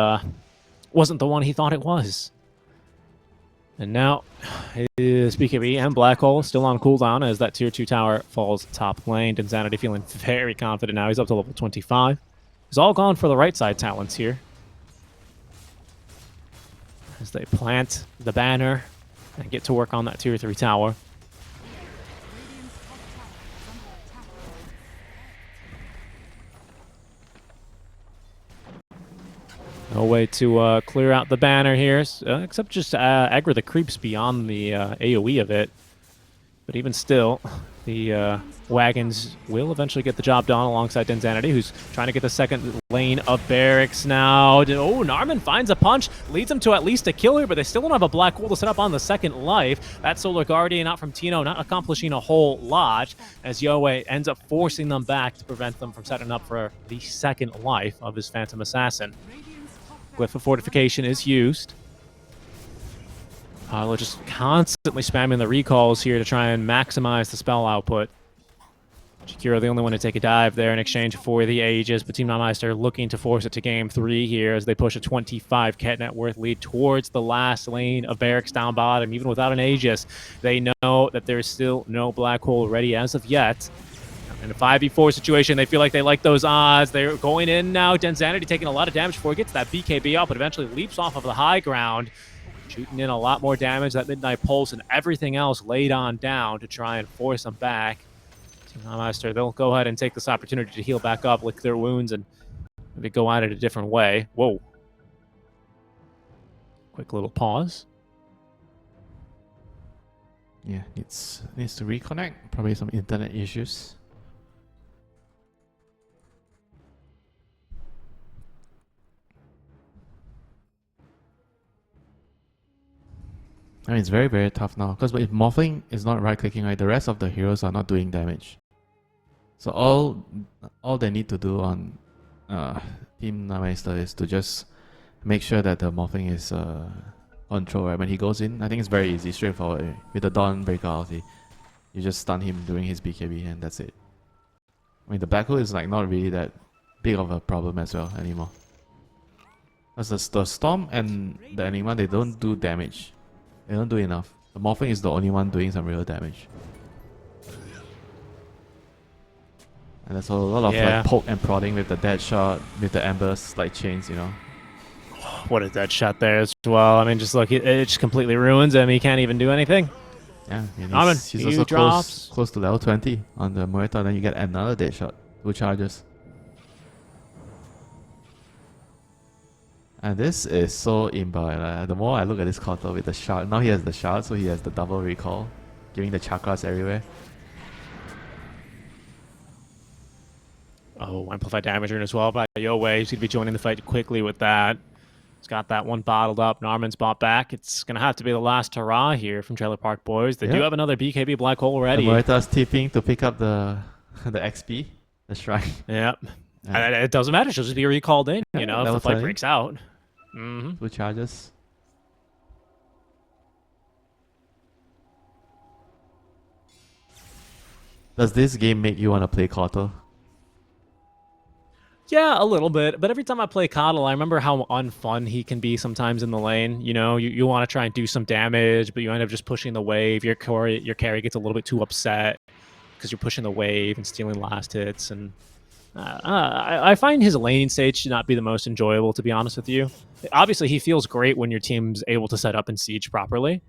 wasn't the one he thought it was. And now, his BKB and Black Hole still on cooldown as that tier 2 tower falls top lane. Denzanity feeling very confident now. He's up to level 25. He's all gone for the right side talents here. As they plant the banner and get to work on that tier 3 tower. No way to clear out the banner here, except just aggro the creeps beyond the AoE of it. But even still, the wagons will eventually get the job done alongside Denzanity, who's trying to get the second lane of barracks now. Oh, Narman finds a punch, leads him to at least a kill here, but they still don't have a black hole to set up on the second life. That Solar Guardian out from Tino, not accomplishing a whole lot, as Yoei ends up forcing them back to prevent them from setting up for the second life of his Phantom Assassin. Glyph of Fortification is used. They're just constantly spamming the recalls here to try and maximize the spell output. Shakira, the only one to take a dive there in exchange for the Aegis, but Team Nimister looking to force it to game 3 here as they push a 25 cat net worth lead towards the last lane of barracks down bottom. Even without an Aegis, they know that there is still no black hole ready as of yet. In a 5v4 situation, they feel like they like those odds. They're going in now. Denzanity taking a lot of damage before he gets that BKB up, but eventually leaps off of the high ground. shooting in a lot more damage. That Midnight Pulse and everything else laid on down to try and force them back. Nimister, they'll go ahead and take this opportunity to heal back up, lick their wounds, and maybe go at it a different way. Whoa. Quick little pause. Yeah, needs to reconnect. Probably some internet issues. I mean, it's very, very tough now. Because if Morphling is not right-clicking, right, the rest of the heroes are not doing damage. So all they need to do on Team Nimister is to just make sure that the Morphling is control, right? When he goes in, I think it's very easy, straightforward. With the Dawn Breaker ulti, you just stun him during his BKB and that's it. I mean, the black hole is like not really that big of a problem as well anymore. Because the Storm and the Enigma, they don't do damage. They don't do enough. The Morphling is the only one doing some real damage. And there's a lot of like poke and prodding with the dead shot, with the embers like chains, you know. What a dead shot there as well. I mean, just look, it just completely ruins him. He can't even do anything. Yeah, he's also close to level 20 on the Morita. Then you get another dead shot, 2 charges. And this is so imba. The more I look at this Kotal with the shard, now he has the shard, so he has the double recall, giving the chakras everywhere. Oh, amplified damage rune as well by Yowei. He's going to be joining the fight quickly with that. He's got that one bottled up. Narman's bought back. It's going to have to be the last hurrah here from Trailer Park Boys. They do have another BKB Black Hole ready. The Morita's tipping to pick up the XP, the shrine. Yep. And it doesn't matter. She'll just be recalled in, you know, if the fight breaks out. 2 charges. Does this game make you want to play Kotal? Yeah, a little bit. But every time I play Kotal, I remember how unfun he can be sometimes in the lane. You know, you want to try and do some damage, but you end up just pushing the wave. Your carry gets a little bit too upset because you're pushing the wave and stealing last hits. And I find his laning stage should not be the most enjoyable, to be honest with you. Obviously, he feels great when your team's able to set up and siege properly.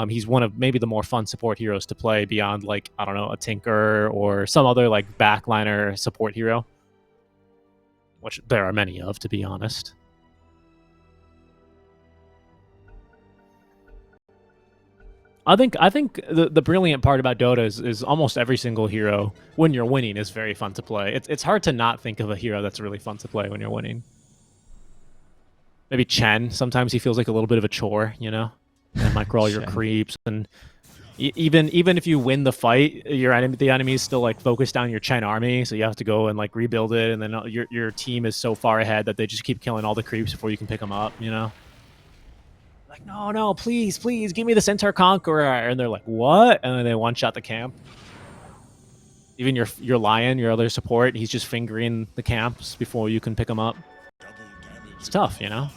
He's one of maybe the more fun support heroes to play beyond, like, I don't know, a Tinker or some other, like, backliner support hero. Which there are many of, to be honest. I think the brilliant part about Dota is almost every single hero, when you're winning, is very fun to play. It's hard to not think of a hero that's really fun to play when you're winning. Maybe Chen. Sometimes he feels like a little bit of a chore, you know? And might crawl your creeps, and even if you win the fight, the enemy is still like focused on your Chen army, so you have to go and like rebuild it, and then your team is so far ahead that they just keep killing all the creeps before you can pick them up, you know? Like, no, please, give me the Centaur Conqueror, and they're like, what? And then they one-shot the camp. Even your Lion, your other support, he's just fingering the camps before you can pick them up. It's tough, you know?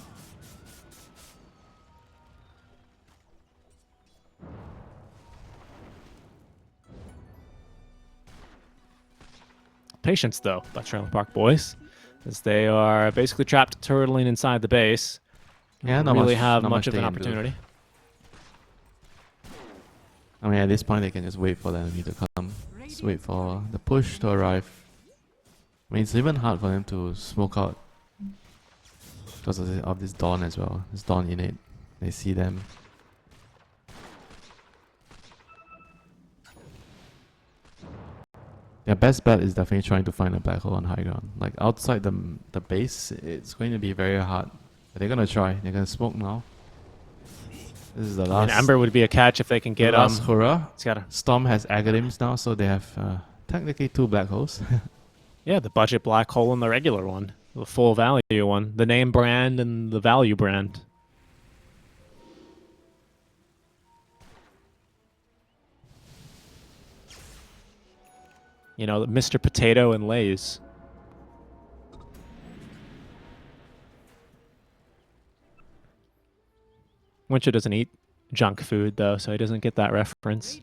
Patience, though, by Trailer Park Boys, as they are basically trapped turtling inside the base. Yeah, not really have much of an opportunity. I mean, at this point, they can just wait for the enemy to come. Just wait for the push to arrive. I mean, it's even hard for them to smoke out because of this Dawn as well. This Dawn innate. They see them. Their best bet is definitely trying to find a black hole on high ground. Like outside the base, it's going to be very hard. But they're gonna try. They're gonna smoke now. This is the last. And Ember would be a catch if they can get us. Hurrah! Storm has Agadims now, so they have technically 2 black holes. Yeah, the budget black hole and the regular one, the full value one, the name brand and the value brand. You know, Mr. Potato and Lay's. Winter doesn't eat junk food, though, so he doesn't get that reference.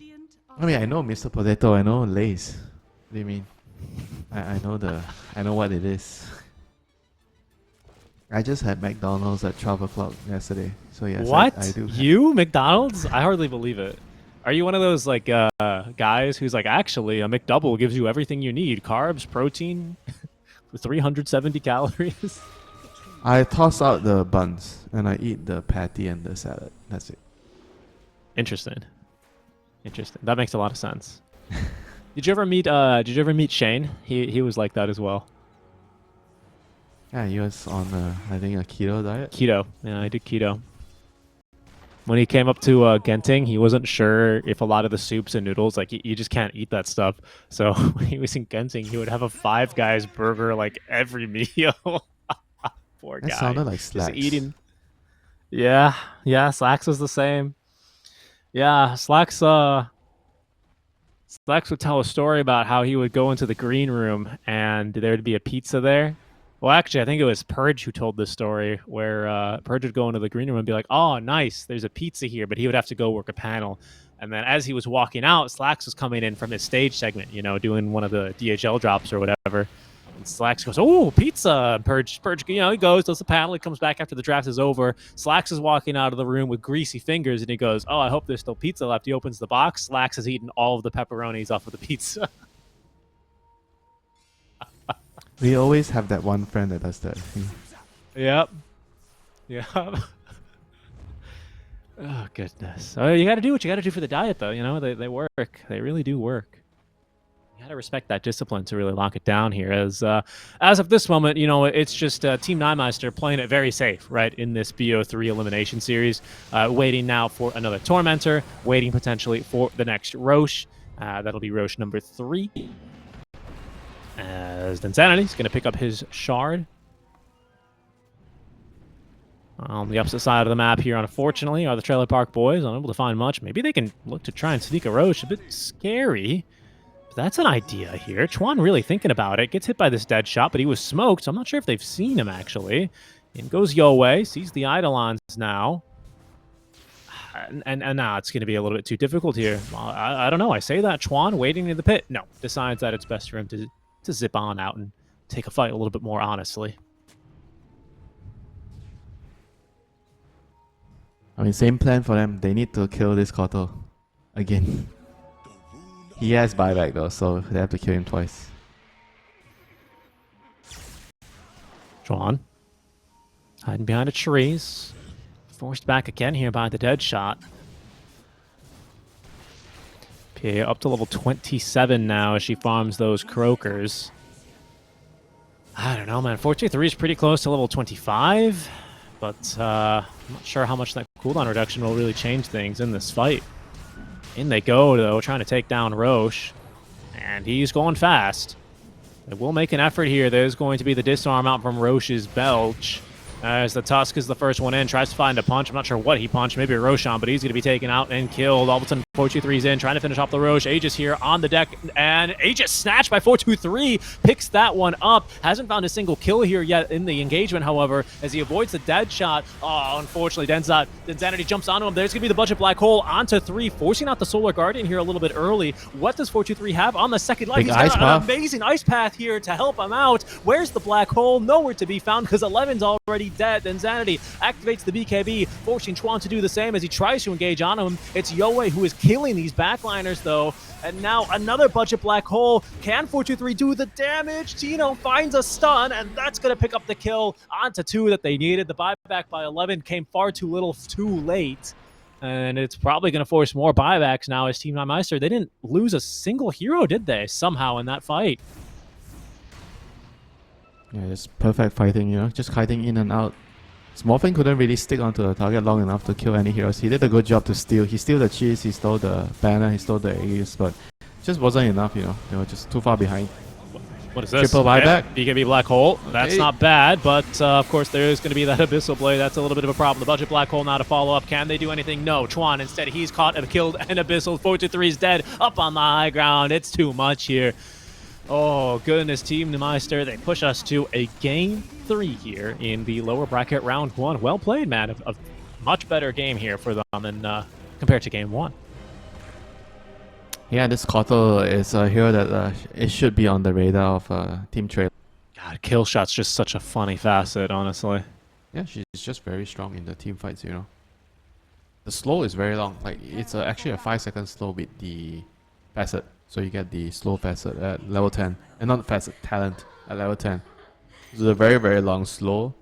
I mean, I know Mr. Potato, I know Lay's. What do you mean? I know what it is. I just had McDonald's at 12 o'clock yesterday. So yes, What? I do. You McDonald's? I hardly believe it. Are you one of those like guys who's like, actually, a McDouble gives you everything you need: carbs, protein, 370 calories? I toss out the buns and I eat the patty and the salad. That's it. Interesting. Interesting. That makes a lot of sense. Did you ever meet Shane? He was like that as well. Yeah, he was on I think a keto diet. Keto. Yeah, I did keto. When he came up to Genting, he wasn't sure if a lot of the soups and noodles, like, you just can't eat that stuff. So when he was in Genting, he would have a Five Guys burger like every meal. Poor guy. That sounded like Slacks. Just eating. Yeah, Slacks was the same. Yeah, Slacks would tell a story about how he would go into the green room and there'd be a pizza there. Well, actually, I think it was Purge who told this story, where Purge would go into the green room and be like, "Oh, nice, there's a pizza here," but he would have to go work a panel. And then as he was walking out, Slacks was coming in from his stage segment, doing one of the DHL drops or whatever. And Slacks goes, "Oh, pizza!" And Purge, he goes, does the panel, he comes back after the draft is over. Slacks is walking out of the room with greasy fingers, and he goes, "Oh, I hope there's still pizza left." He opens the box. Slacks has eaten all of the pepperonis off of the pizza. We always have that one friend that does that. Yep. Oh, goodness. Oh, you got to do what you got to do for the diet, though. They work. They really do work. You got to respect that discipline to really lock it down here. As of this moment, it's just Team Nimister playing it very safe, right, in this BO3 elimination series. Waiting now for another Tormentor, waiting potentially for the next Roche. That'll be Roche number 3. As Insanity is going to pick up his shard. On the opposite side of the map here, unfortunately, are the Trailer Park Boys. Unable to find much. Maybe they can look to try and sneak a Roche. A bit scary. But that's an idea here. Chuan really thinking about it. Gets hit by this dead shot, but he was smoked, so I'm not sure if they've seen him, actually. In goes Yowei. Sees the Eidolons now. And now it's going to be a little bit too difficult here. Well, I don't know. I say that. Chuan waiting in the pit. No. Decides that it's best for him to zip on out and take a fight a little bit more honestly. I mean, same plan for them. They need to kill this Koto again. He has buyback though, so they have to kill him twice. Chuan hiding behind the trees. Forced back again here by the dead shot. PA up to level 27 now as she farms those croakers. I don't know, man. 423 is pretty close to level 25, but I'm not sure how much that cooldown reduction will really change things in this fight. In they go, though, trying to take down Roche, and he's going fast. They will make an effort here. There's going to be the disarm out from Roche's Belch. As the Tusk is the first one in, tries to find a punch. I'm not sure what he punched, maybe a Roshan, but he's going to be taken out and killed. All of a sudden, 423's in, trying to finish off the Roche. Aegis here on the deck, and Aegis snatched by 423, picks that one up. Hasn't found a single kill here yet in the engagement, however, as he avoids the dead shot. Oh, unfortunately, Denzanity jumps onto him. There's going to be the budget black hole onto 3, forcing out the Solar Guardian here a little bit early. What does 423 have on the second life? He's got an amazing ice path here to help him out. Where's the black hole? Nowhere to be found because 11's already dead. Denzanity activates the BKB, forcing Chuan to do the same as he tries to engage on him. It's Yowei who is killing these backliners, though. And now another budget black hole. Can 423 do the damage? Tino finds a stun, and that's going to pick up the kill onto 2 that they needed. The buyback by 11 came far too little, too late. And it's probably going to force more buybacks now as Team Nimister. They didn't lose a single hero, did they, somehow in that fight? Yeah, it's perfect fighting, just kiting in and out. Smurfing couldn't really stick onto the target long enough to kill any heroes. He did a good job to steal. He stole the cheese, he stole the banner, he stole the Aegis, but it just wasn't enough, They were just too far behind. What is this? Triple buyback? BKB Black Hole. That's not bad, but of course there is going to be that Abyssal Blade. That's a little bit of a problem. The budget Black Hole now to follow up. Can they do anything? No. Chuan instead, he's caught and killed, and Abyssal 423 is dead. Up on the high ground. It's too much here. Oh, goodness, Team Nimister. They push us to a Game 3 here in the lower bracket round 1. Well played, man. A much better game here for them than compared to Game 1. Yeah, this Koto is a hero that it should be on the radar of Team Trailer. God, kill shot's just such a funny facet, honestly. Yeah, she's just very strong in the team fights, the slow is very long. Like it's actually a 5-second slow with the facet. So you get the slow facet at level 10, and not facet, talent at level 10. So it's a very, very long slow.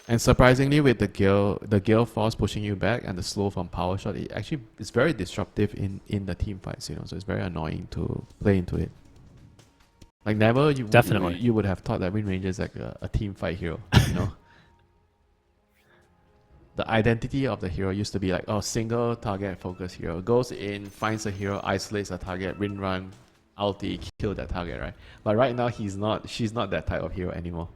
And surprisingly, with the gale force pushing you back and the slow from power shot, it actually is very disruptive in the team fights. You know, so it's very annoying to play into it. Like never you would have thought that Wind Ranger is like a team fight hero. You know, the identity of the hero used to be like, oh, single target focus hero, goes in, finds a hero, isolates a target, wind run, ulti, kill that target, right? But right now she's not that type of hero anymore.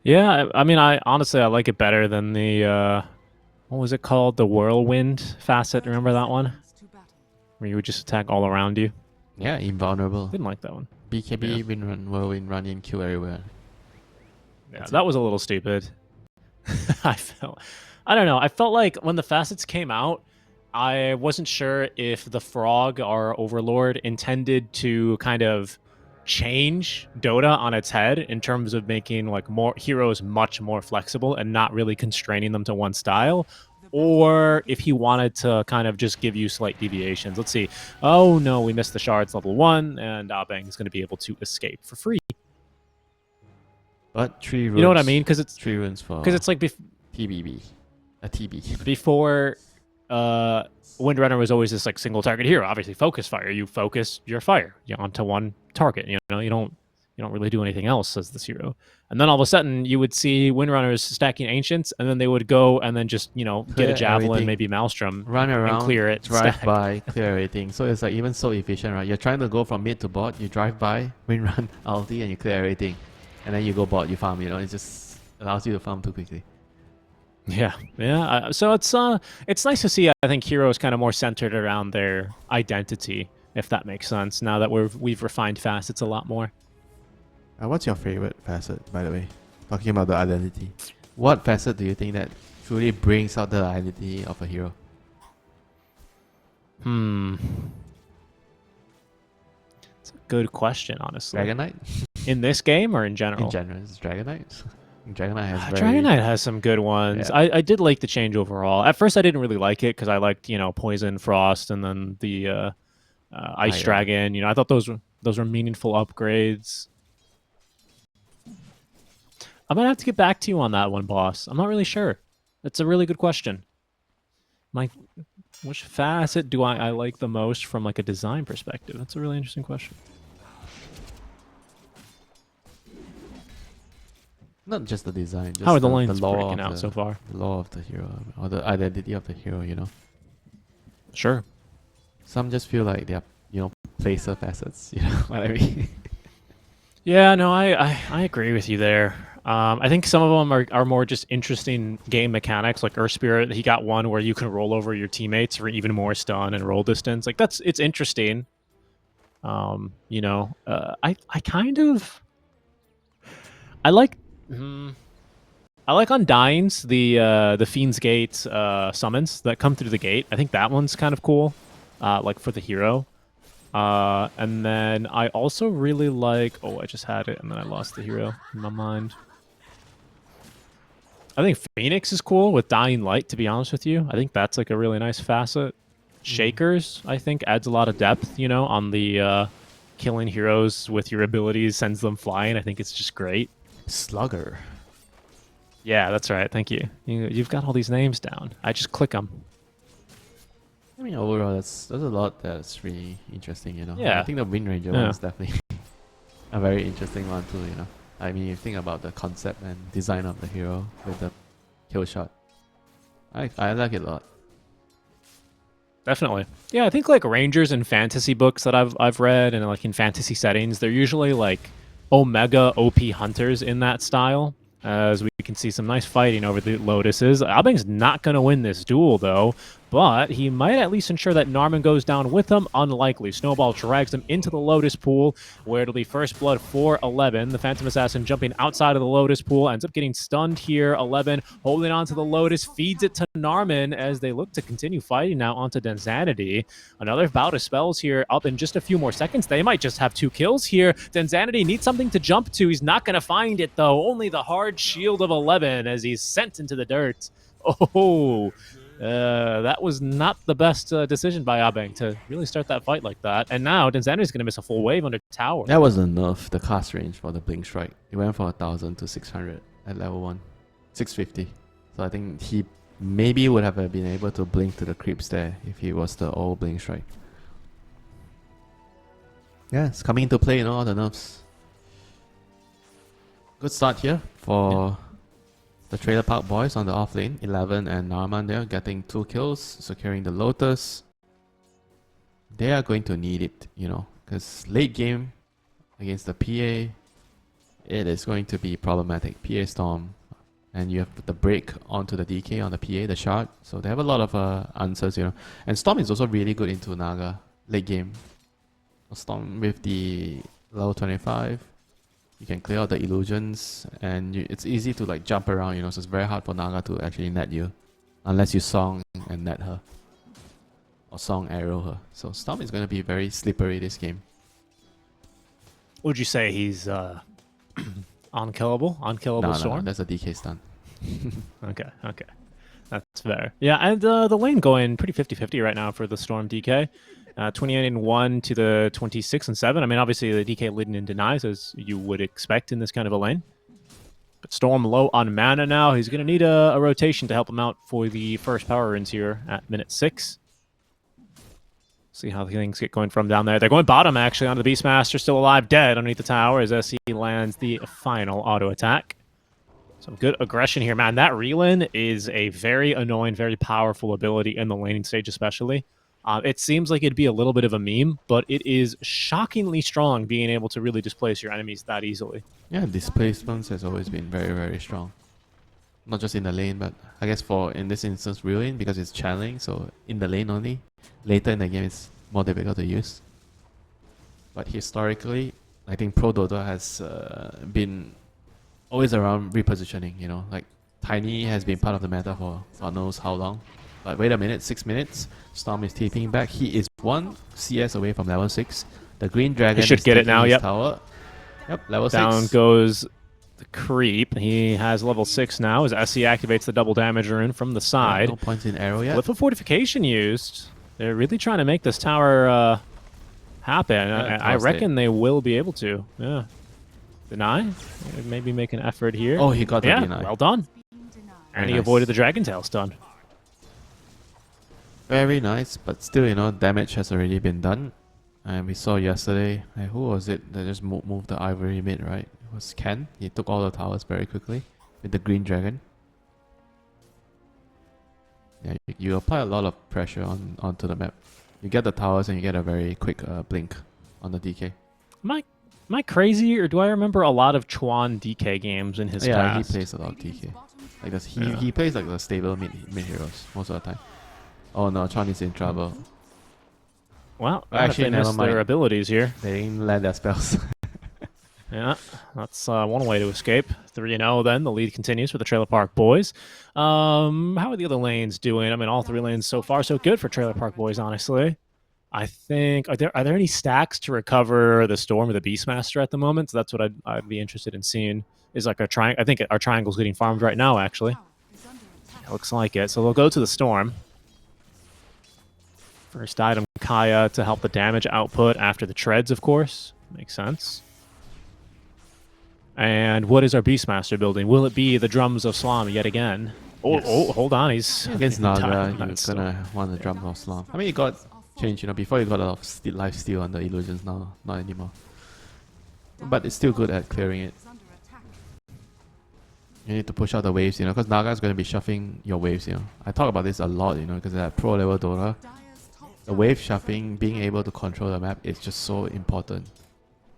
Yeah, I mean, I honestly like it better than the what was it called? The whirlwind facet. Remember that one? Where you would just attack all around you. Yeah, invulnerable. Didn't like that one. BKB, Yeah. wind run, whirlwind, run in, kill everywhere. Yeah, that was a little stupid. I don't know. I felt like when the facets came out, I wasn't sure if the Frog, our overlord, intended to kind of change Dota on its head in terms of making like more heroes much more flexible and not really constraining them to one style, or if he wanted to kind of just give you slight deviations. Let's see. Oh no, we missed the shards level 1, and Abang is going to be able to escape for free. But 3 runes. You know what I mean? Because it's 3 runes for. Because it's like TBB, a TB. Before, Windrunner was always this like single target hero. Obviously, focus fire. You focus your fire onto one target. You know, you don't really do anything else as this hero. And then all of a sudden, you would see Windrunners stacking ancients, and then they would go and then just get a javelin, everything. maybe Maelstrom, Run around, and clear it, drive stack. by, clear everything. So it's like even so efficient, right? You're trying to go from mid to bot, you drive by, wind run, ulti, and you clear everything, and then you go bot, you farm. You know, it just allows you to farm too quickly. Yeah. So it's nice to see. I think heroes kind of more centered around their identity, if that makes sense. Now that we've refined facets a lot more. What's your favorite facet, by the way? Talking about the identity, what facet do you think that truly brings out the identity of a hero? It's a good question, honestly. Dragon Knight? In this game or in general? In general, it's Dragon Knight. Dragon Knight has Dragon Knight has some good ones. Yeah. I did like the change overall. At first, I didn't really like it because I liked Poison, Frost, and then the Ice Dragon. I thought those were meaningful upgrades. I'm gonna have to get back to you on that one, boss. I'm not really sure. That's a really good question. Which facet do I like the most from like a design perspective? That's a really interesting question. Not just the design. Just How are the lanes lore breaking of out so far? The lore of the hero, or the identity of the hero. Sure. Some just feel like they're placer facets. You know what I mean? Yeah, no, I agree with you there. I think some of them are more just interesting game mechanics, like Earth Spirit. He got one where you can roll over your teammates for even more stun and roll distance. Like it's interesting. I like Undying's the Fiend's Gate summons that come through the gate. I think that one's kind of cool, like for the hero. And then I also really like... Oh, I just had it, and then I lost the hero in my mind. I think Phoenix is cool with Dying Light, to be honest with you. I think that's like a really nice facet. Shakers, I think, adds a lot of depth, on the killing heroes with your abilities, sends them flying. I think it's just great. Slugger. Yeah, that's right. Thank you. You've got all these names down. I just click them. I mean, overall, there's a lot that's really interesting, Yeah. I think the Wind Ranger one is definitely a very interesting one too, I mean, you think about the concept and design of the hero with the kill shot. I like it a lot. Definitely. Yeah, I think like Rangers in fantasy books that I've read and like in fantasy settings, they're usually like Omega OP hunters in that style. As we can see some nice fighting over the Lotuses. Abing's not going to win this duel, though. but he might at least ensure that Narman goes down with him. Unlikely. Snowball drags him into the Lotus pool, where it'll be first blood for 11. The Phantom Assassin jumping outside of the Lotus pool, ends up getting stunned here. 11 holding on to the Lotus, feeds it to Narman as they look to continue fighting now onto Denzanity. Another bout of spells here up in just a few more seconds. They might just have 2 kills here. Denzanity needs something to jump to. He's not going to find it, though. Only the hard shield of 11 as he's sent into the dirt. Oh, that was not the best decision by Abeng to really start that fight like that. And now Denzanity is going to miss a full wave under tower. That was enough, the cast range for the Blink Strike. It went from 1000 to 600 at level 1. 650. So I think he maybe would have been able to blink to the creeps there if he was the old Blink Strike. Yeah, it's coming into play, all the nerfs. Good start here for the Trailer Park boys on the off lane. 11 and Narman there getting 2 kills, securing the Lotus. They are going to need it, because late game against the PA, it is going to be problematic. PA Storm, and you have the break onto the DK on the PA, the shard. So they have a lot of answers, And Storm is also really good into Naga late game. Storm with the level 25. You can clear out the illusions, and it's easy to jump around, so it's very hard for Naga to actually net you. Unless you song and net her. Or song arrow her. So Storm is going to be very slippery this game. Would you say he's unkillable? Unkillable Storm? No, that's a DK stun. Okay. That's fair. Yeah, and the lane going pretty 50-50 right now for the Storm DK. 28-1 to the 26-7. I mean, obviously the DK leading in denies, as you would expect in this kind of a lane. But Storm low on mana now. He's going to need a rotation to help him out for the first power runes here at minute 6. See how things get going from down there. They're going bottom, actually, onto the Beastmaster, still alive, dead underneath the tower as SE lands the final auto attack. Some good aggression here, man. That Relin is a very annoying, very powerful ability in the laning stage, especially. It seems like it'd be a little bit of a meme, but it is shockingly strong, being able to really displace your enemies that easily. Yeah, displacements has always been very, very strong. Not just in the lane, but I guess in this instance, Relin, because it's channeling, so in the lane only. Later in the game, it's more difficult to use. But historically, I think Pro Dota has been always around repositioning, Tiny has been part of the meta for God knows how long. But wait a minute, 6 minutes. Storm is TPing back. He is 1 CS away from level 6. The Green Dragon he should get it now, yep. Tower. Yep, level 6. Down goes the creep. He has level 6 now as SE activates the double damage rune from the side. Yeah, no points in arrow yet. With the fortification used, they're really trying to make this tower happen. Yeah, I reckon they will be able to. Yeah. Deny? Maybe make an effort here. Oh, he got the deny. Well done. And he avoided the Dragon Tail stun. Very nice, but still, damage has already been done. And we saw yesterday, who was it that just moved the Ivory mid, right? It was Ken. He took all the towers very quickly with the Green Dragon. Yeah, you apply a lot of pressure onto the map. You get the towers and you get a very quick blink on the DK. Am I crazy, or do I remember a lot of Chuan DK games in his past? Yeah, he plays a lot of DK. He plays the stable mid heroes most of the time. Oh no, Chuan is in trouble. Well, actually, they missed their abilities here. They didn't land their spells. Yeah, that's one way to escape. 3-0 then. The lead continues for the Trailer Park boys. How are the other lanes doing? I mean, all 3 lanes so far so good for Trailer Park boys, honestly. I think, are there any stacks to recover the Storm or the Beastmaster at the moment? So that's what I'd be interested in seeing. Is like a triangle. I think our triangle's getting farmed right now, actually. It looks like it. So they'll go to the Storm. First item, Kaya, to help the damage output after the treads, of course. Makes sense. And what is our Beastmaster building? Will it be the Drums of Slam yet again? Oh, yes. Oh, hold on. He's against Naga. He's gonna want the Drums of Slam. I mean, he got changed, Before he got a lot of life steal on the illusions, now not anymore. But it's still good at clearing it. You need to push out the waves, because Naga is going to be shuffling your waves, I talk about this a lot, because at pro level Dota, the wave shuffling, being able to control the map is just so important.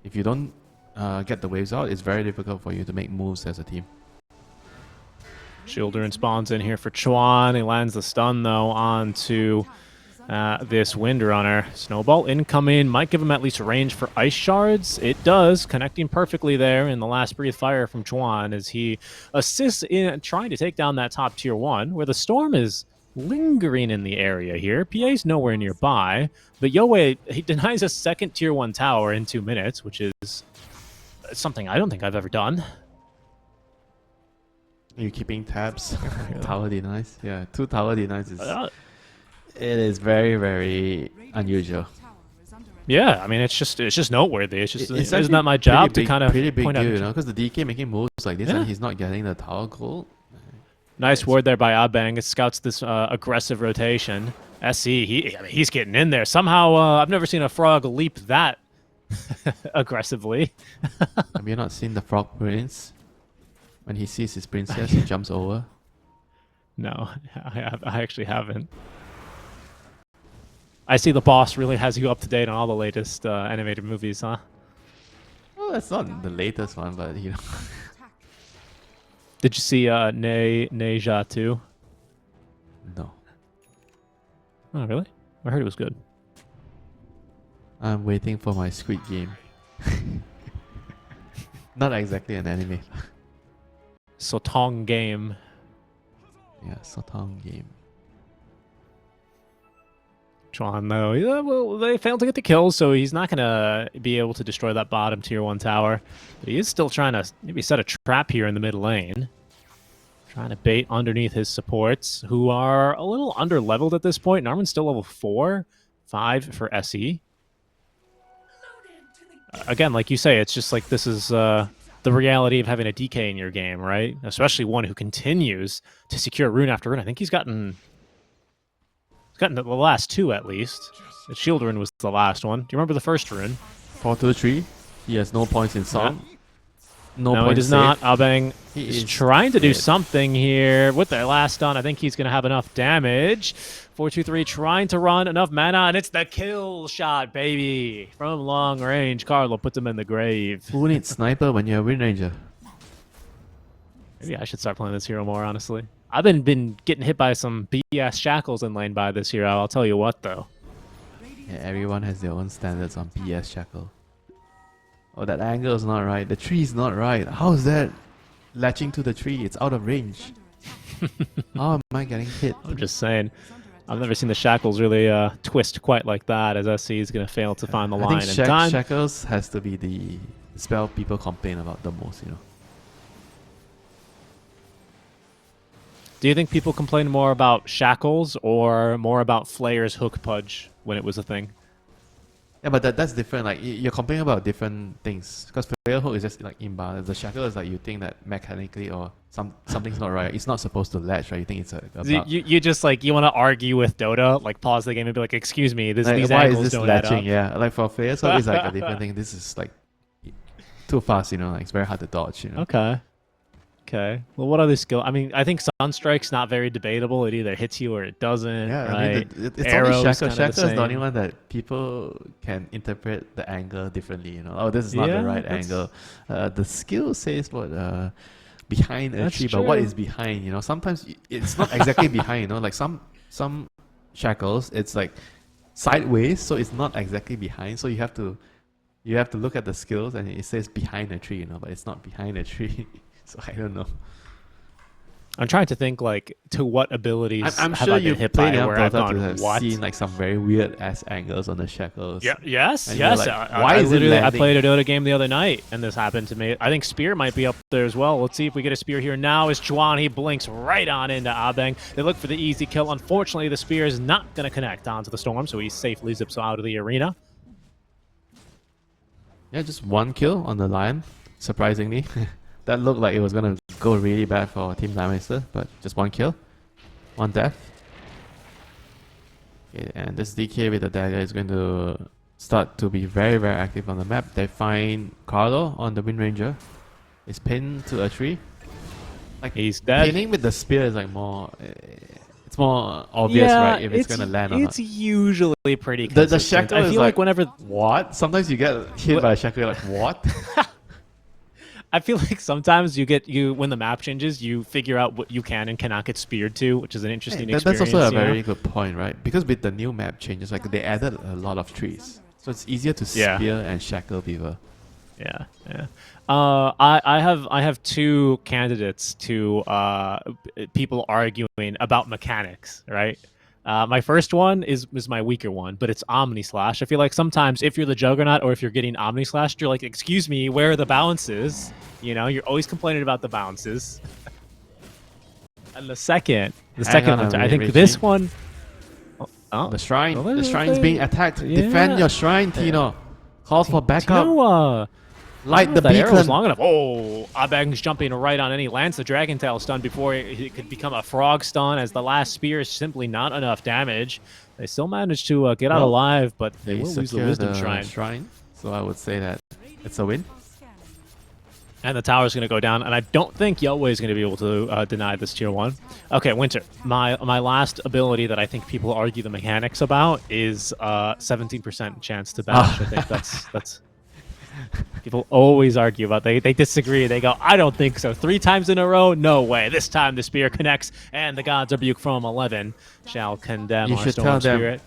If you don't get the waves out, it's very difficult for you to make moves as a team. Children spawns in here for Chuan. He lands the stun, though, onto this Windrunner. Snowball incoming. Might give him at least range for Ice Shards. It does, connecting perfectly there in the last breathe fire from Chuan as he assists in trying to take down that top tier 1, where the Storm is lingering in the area here. PA's nowhere nearby, but Yowie, he denies a second tier 1 tower in 2 minutes, which is something I don't think I've ever done. Are you keeping tabs? Tower denies? Yeah, 2 tower denies is... it is very, very unusual. Yeah, I mean, it's just noteworthy. It's actually not my job big, to kind of pretty big point deal, out. you know, because the DK making moves like this and he's not getting the tower gold. Nice word there by Abang. It scouts this aggressive rotation. SE, he's getting in there. Somehow, I've never seen a frog leap that aggressively. Have you not seen the Frog Prince? When he sees his princess, he jumps over. No, I actually haven't. I see the boss really has you up to date on all the latest animated movies, huh? Well, that's not the latest one, but you know. Did you see Neja too? No. Oh, really? I heard it was good. I'm waiting for my Squid Game. Not exactly an anime. Sotong game. Yeah, Sotong game. Chuan, though, yeah, well, they failed to get the kills, so he's not going to be able to destroy that bottom tier 1 tower. But he is still trying to maybe set a trap here in the mid lane. Trying to bait underneath his supports, who are a little under-leveled at this point. Narman's still level 4, 5 for SE. Again, like you say, it's just like this is the reality of having a DK in your game, right? Especially one who continues to secure rune after rune. I think he's gotten the last 2 at least. The shield rune was the last one. Do you remember the first rune? 4-2-3. He has no points in song. No, he does not. Abang is trying to do something here with their last stun. I think he's going to have enough damage. 4-2-3 trying to run enough mana, and it's the kill shot, baby. From long range, Carlo puts him in the grave. Who needs sniper when you're a Wind Ranger? Maybe I should start playing this hero more, honestly. I've been getting hit by some BS shackles in lane by this hero. I'll tell you what, though. Yeah, everyone has their own standards on BS shackle. Oh, that angle is not right. The tree is not right. How is that latching to the tree? It's out of range. How am I getting hit? I'm just saying. I've never seen the shackles really twist quite like that, as SC is going to fail to find the line in time. Shackles has to be the spell people complain about the most, you know. Do you think people complain more about shackles or more about Flayer's hook pudge when it was a thing? Yeah, but that's different. Like you're complaining about different things. Because Flare hook is just like imbalance. The shackle is like you think that mechanically or something's not right. It's not supposed to latch, right? You think it's a bug. You just like you want to argue with Dota, like pause the game and be like, excuse me, these why angles is this don't add latching? up. Yeah, like for Flare hook it's like a different thing. This is like too fast, you know. Like it's very hard to dodge, you know. Okay. Well, what other skill? I mean, I think Sunstrike's not very debatable. It either hits you or it doesn't. Yeah, right? I mean, it's Arrows only Shackle. kinda Shackle is the only one that people can interpret the angle differently. You know, oh, this is not the right angle. The skill says what behind a tree, but what is behind? You know, sometimes it's not exactly behind. You know, like some shackles, it's like sideways, so it's not exactly behind. So you have to look at the skills, and it says behind a tree. You know, but it's not behind a tree. So I don't know. I'm trying to think like to what abilities I'm have sure I been you've hit played by enough where I've Dota to gone, have what? seen like some very weird ass angles on the shackles. Yeah, yes. And you're like, Why is it I landing? played a Dota game the other night, and this happened to me. I think Spear might be up there as well. Let's see if we get a Spear here now. Is Chuan, he blinks right on into Abeng. They look for the easy kill. Unfortunately, the Spear is not going to connect onto the Storm, so he safely zips out of the arena. Yeah, just one kill on the Lion, surprisingly. That looked like it was going to go really bad for Team Nimister, but just one kill. One death. Okay, and this DK with the dagger is going to start to be very, very active on the map. They find Carlo on the Wind Ranger. He's pinned to a tree. Like He's dead. Pinning with the spear is like more... it's more obvious, right? If it's going to land or not. It's usually pretty The consistent. shackle I is feel like whenever... What? Sometimes you get hit by a shackle, you're like, what? I feel like sometimes when the map changes, you figure out what you can and cannot get speared to, which is an interesting That's experience. also a very good point, right? Because with the new map changes, like they added a lot of trees, so it's easier to spear and shackle people. Yeah, yeah. I have two candidates to people arguing about mechanics, right? My first one is my weaker one, but it's Omni Slash. I feel like sometimes if you're the Juggernaut or if you're getting Omni Slashed, you're like, excuse me, where are the bounces? You know, you're always complaining about the bounces. And the second one, I think this one. Oh, the shrine. well, The shrine's being attacked. Yeah. Defend your shrine, Tino. Calls for backup. Tino, Light the that arrow was beacon. long enough. Oh, Abeng's jumping right on any Lance the Dragon Tail stun before it could become a frog stun, as the last spear is simply not enough damage. They still managed to get out alive, but they will lose the Wisdom Shrine. So I would say that it's a win. And the tower's going to go down, and I don't think Yelwei is going to be able to deny this tier 1. Okay, Winter. My last ability that I think people argue the mechanics about is 17% chance to bash. I think that's people always argue about. They disagree. They go, I don't think so. 3 times in a row? No way. This time the spear connects, and the gods rebuke from 11 shall condemn You our should tell Storm them Spirit.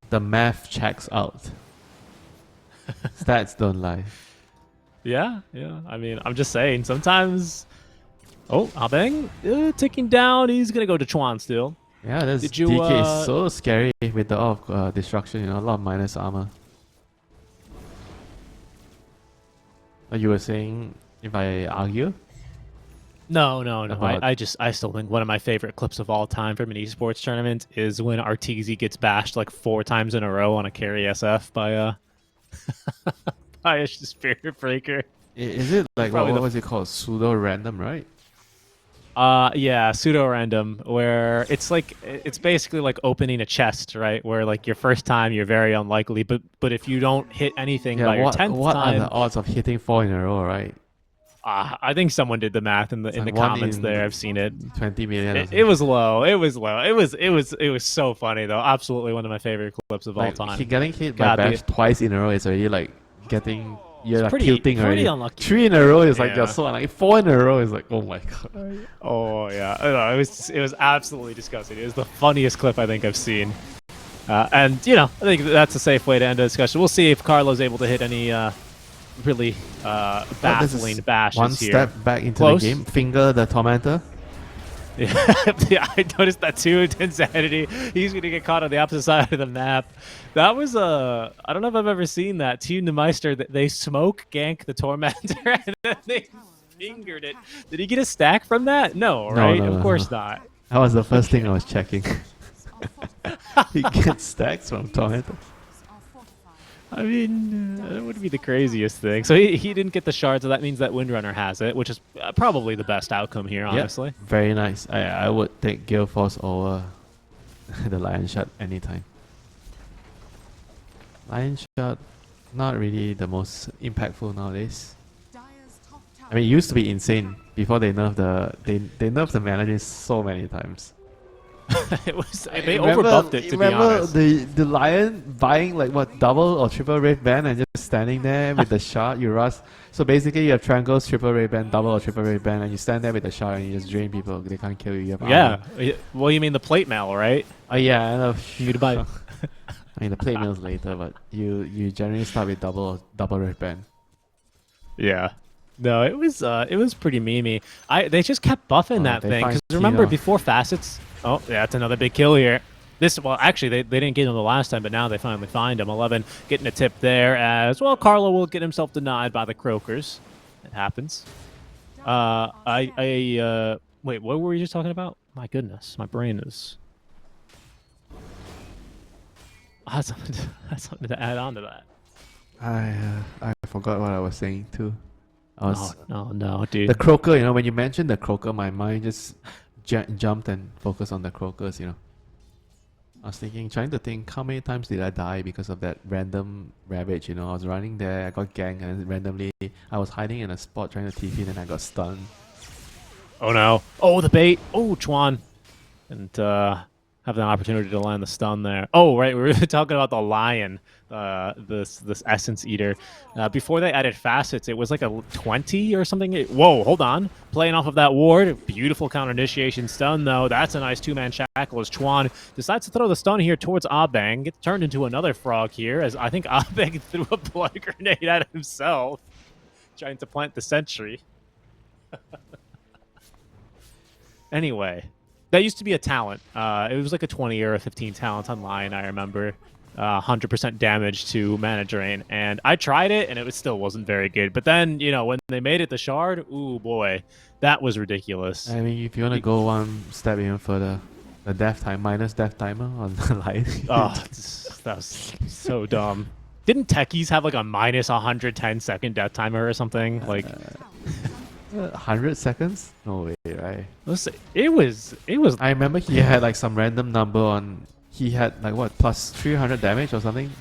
the math checks out. Stats don't lie. Yeah. I mean, I'm just saying, sometimes... Oh, Abeng ticking down. He's going to go to Chuan still. Yeah, this Did you, DK is so scary with the destruction, a lot of minus armor. You were saying if I argue? No. I still think one of my favorite clips of all time from an esports tournament is when Arteezy gets bashed like 4 times in a row on a carry SF by by a Spirit Breaker. Is it like what was it called? Pseudo random, right? Yeah, pseudo random, where it's basically like opening a chest, right? Where like your first time you're very unlikely, but if you don't hit anything by your 10th time, what are the odds of hitting 4 in a row, right? I think someone did the math in the comments there. I've seen it. 20 million. It was low. It was so funny though. Absolutely one of my favorite clips of all time. Getting hit by bash twice in a row is already like getting. You're like tilting pretty already. Unlucky. 3 in a row is like you're so unlucky. 4 in a row is like, oh my god. Oh yeah, I know, it was absolutely disgusting. It was the funniest clip I think I've seen. And I think that's a safe way to end the discussion. We'll see if Carlo's able to hit any really baffling bashes one here. Step back into the game. Finger the tormentor. Yeah, I noticed that too. Insanity. He's gonna get caught on the opposite side of the map. That was I don't know if I've ever seen that. Team Nimister, they smoke gank the tormentor and then they fingered it. Did he get a stack from that? No, right? No, of course not. That was the first thing I was checking. He gets stacks from tormentor. I mean, that would be the craziest thing. So he didn't get the shard, so that means that Windrunner has it, which is probably the best outcome here, honestly. Yep, very nice. I would take Gale Force over the Lion Shot anytime. Lion Shot, not really the most impactful nowadays. I mean, it used to be insane before they nerfed they nerfed the mana so many times. They overbuffed it, to be honest. Remember the Lion buying like what, double or triple Wraith Band and just standing there with the shard, you rush. So basically you have triangles, triple Wraith Band, double or triple Wraith Band, and you stand there with the shard and you just drain people. They can't kill you. You have armor. Well, you mean the plate mail, right? Oh yeah, I know. You'd buy. I mean the plate mail's later, but you generally start with double Wraith Band. Yeah. No, it was pretty memey. They just kept buffing that thing, because remember before facets. Oh, yeah, that's another big kill here. Well, actually, they didn't get him the last time, but now they finally find him. 11 getting a tip there as well. Carlo will get himself denied by the Croakers. It happens. Wait, what were we just talking about? My goodness, my brain is. I had something to add on to that. I forgot what I was saying too. No, dude. The Croaker, when you mentioned the Croaker, my mind just jumped and focused on the Croakers, I was trying to think how many times did I die because of that random Ravage, I was running there, I got ganked, and randomly I was hiding in a spot trying to TP, and I got stunned. Oh no. Oh, the bait. Oh, Chuan. And have an opportunity to land the stun there. Oh, right, we were talking about the lion, this essence eater. Before they added facets, it was like a 20 or something. Whoa, hold on. Playing off of that ward. Beautiful counter initiation stun, though. That's a nice two-man shackle as Chuan decides to throw the stun here towards Abeng. Gets turned into another frog here, as I think Abeng threw a blood grenade at himself, trying to plant the sentry. Anyway, that used to be a talent. It was like a 20 or a 15 talent online, I remember. 100% damage to mana drain. And I tried it, and it still wasn't very good. But then, you know, when they made it the shard, ooh, boy, that was ridiculous. I mean, if you want to go one step even further, the death time, minus death timer on the line. Oh, that was so dumb. Didn't techies have like a minus 110 second death timer or something? Like... 100 seconds? No way, right? It was. I remember he had like some random number on. He had like what, plus 300 damage or something?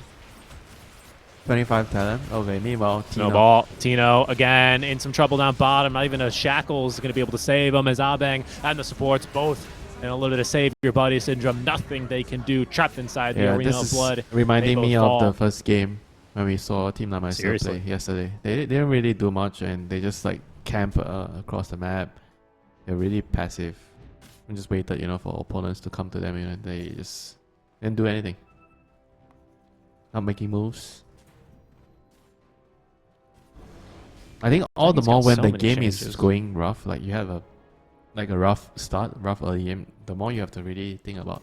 25 talent? Okay, meanwhile, Tino. Snowball. Tino again in some trouble down bottom. Not even a Shackle's going to be able to save him as Abeng and the supports both in a little bit of save your buddy syndrome. Nothing they can do. Trapped inside the arena of blood. Reminding me of the first game when we saw Team Nimister play yesterday. They didn't really do much and they just like camp across the map. They're really passive and just waited, you know, for opponents to come to them. You know, they just didn't do anything. Not making moves. I think all the more when the game is going rough, like you have a rough start, rough early game, the more you have to really think about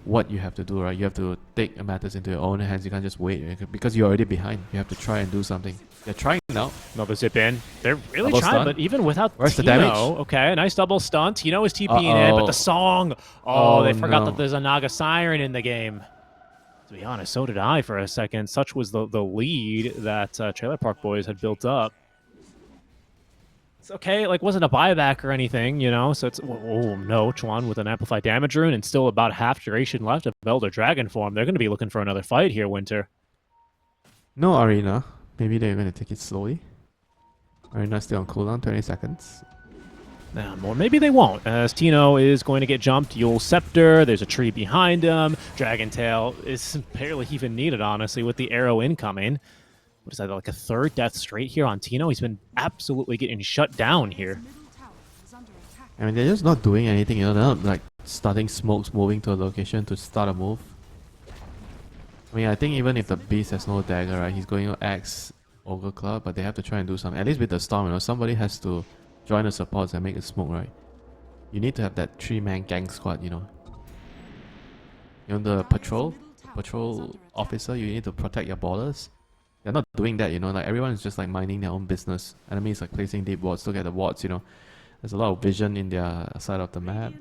what you have to do, right? You have to take matters into your own hands. You can't just wait because you're already behind. You have to try and do something. They're trying now. Another zip in. They're really double trying, stun. but even without Where's Tino, the damage? okay, a nice double stun. Tino is TPing in, but the song. Oh, they forgot that there's a Naga Siren in the game. To be honest, so did I for a second. Such was the lead that Trailer Park Boys had built up. It's okay, like wasn't a buyback or anything, you know. So it's oh no, Chuan with an amplified damage rune and still about half duration left of Elder Dragon form. They're going to be looking for another fight here, Winter. No arena. Maybe they're going to take it slowly. Arena's still on cooldown, 20 seconds. Or maybe they won't, as Tino is going to get jumped. Yule Scepter, there's a tree behind him. Dragon Tail is barely even needed, honestly, with the arrow incoming. What is that, like a third death straight here on Tino? He's been absolutely getting shut down here. I mean, they're just not doing anything, you know, they're not like starting smokes, moving to a location to start a move. I mean, I think even if the beast has no dagger, right, he's going to axe Ogre Club, but they have to try and do something. At least with the storm, you know, somebody has to join the supports and make a smoke, right? You need to have that 3-man gang squad, you know. You know, the patrol officer, you need to protect your borders. They're not doing that, you know, like everyone is just like minding their own business. Enemies like placing deep wards, look at the wards, you know. There's a lot of vision in their side of the map.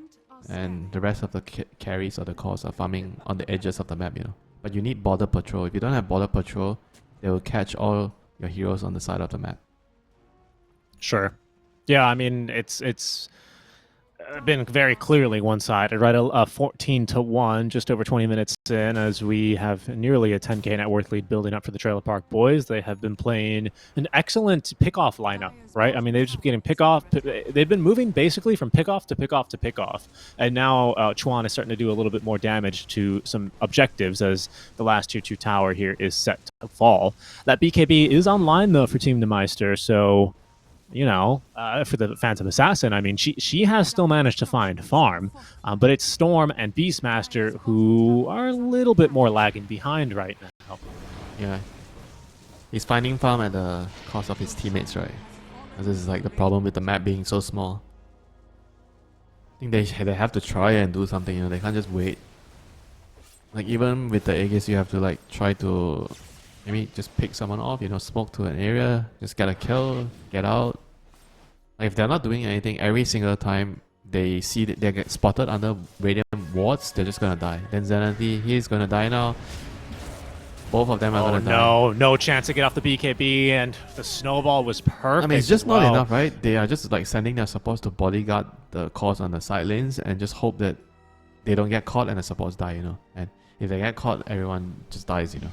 And the rest of the carries or the cores are farming on the edges of the map, you know. But you need border patrol. If you don't have border patrol, they will catch all your heroes on the side of the map. Sure. Yeah, I mean, it's been very clearly one-sided, right? A 14-1, just over 20 minutes in, as we have nearly a 10k net worth lead building up for the Trailer Park Boys. They have been playing an excellent pick-off lineup, right? I mean, they've just been getting pick-off. They've been moving basically from pick-off to pick-off to pick-off. And now Chuan is starting to do a little bit more damage to some objectives as the last tier 2 tower here is set to fall. That BKB is online, though, for Team Nimister, so... You know, for the Phantom Assassin, I mean, she has still managed to find farm, but it's Storm and Beastmaster who are a little bit more lagging behind right now. Yeah. He's finding farm at the cost of his teammates, right? This is like the problem with the map being so small. I think they have to try and do something, you know, they can't just wait. Like even with the Aegis, you have to like try to maybe just pick someone off, you know, smoke to an area, just get a kill, get out. Like if they're not doing anything every single time they see that they get spotted under radiant wards, they're just gonna die. Then Zenity, he's gonna die now. Both of them are gonna die. No chance to get off the BKB, and the snowball was perfect. I mean, it's just not enough, right? They are just like sending their supports to bodyguard the cores on the side lanes and just hope that they don't get caught and the supports die, you know. And if they get caught, everyone just dies, you know.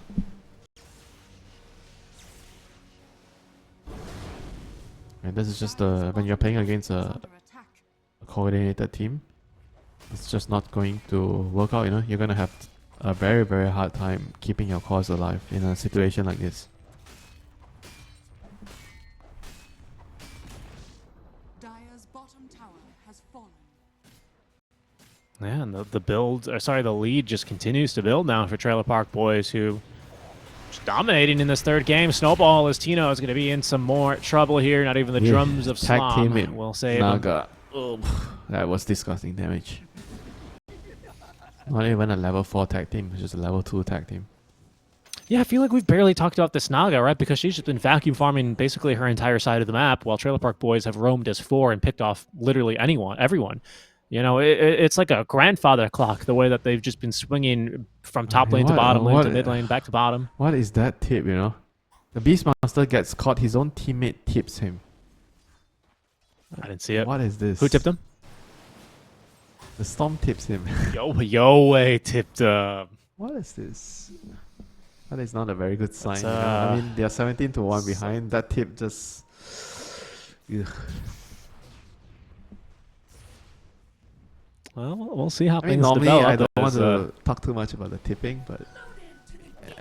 And this is just when you're playing against a coordinated team, it's just not going to work out, you know. You're going to have a very, very hard time keeping your cause alive in a situation like this. Dire's bottom tower has fallen. Yeah, and the lead just continues to build now for Trailer Park Boys, who just dominating in this third game. Snowball as Tino is going to be in some more trouble here. Not even the drums of Tag Slom team will save him. Naga. That was disgusting damage. Not even a level 4 tag team, it's just a level 2 tag team. Yeah, I feel like we've barely talked about this Naga, right? Because she's just been vacuum farming basically her entire side of the map, while Trailer Park Boys have roamed as 4 and picked off literally everyone. You know, it's like a grandfather clock, the way that they've just been swinging from top lane to bottom lane to mid lane, back to bottom. What is that tip, you know? The Beastmaster gets caught, his own teammate tips him. I didn't see it. What is this? Who tipped him? The Storm tips him. Yo, tipped him. What is this? That is not a very good sign. That's, you know? I mean, they are 17-1 behind. That tip just... Ugh. Well, we'll see how I mean, things normally develop. I don't want to talk too much about the tipping, but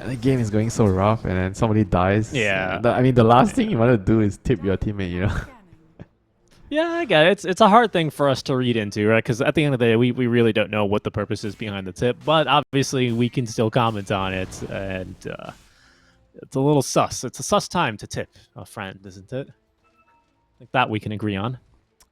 the game is going so rough, and then somebody dies. Yeah. I mean, the last thing you want to do is tip your teammate, you know? Yeah, I get it. It's a hard thing for us to read into, right? Because at the end of the day, we really don't know what the purpose is behind the tip, but obviously we can still comment on it, and it's a little sus. It's a sus time to tip a friend, isn't it? Like that we can agree on.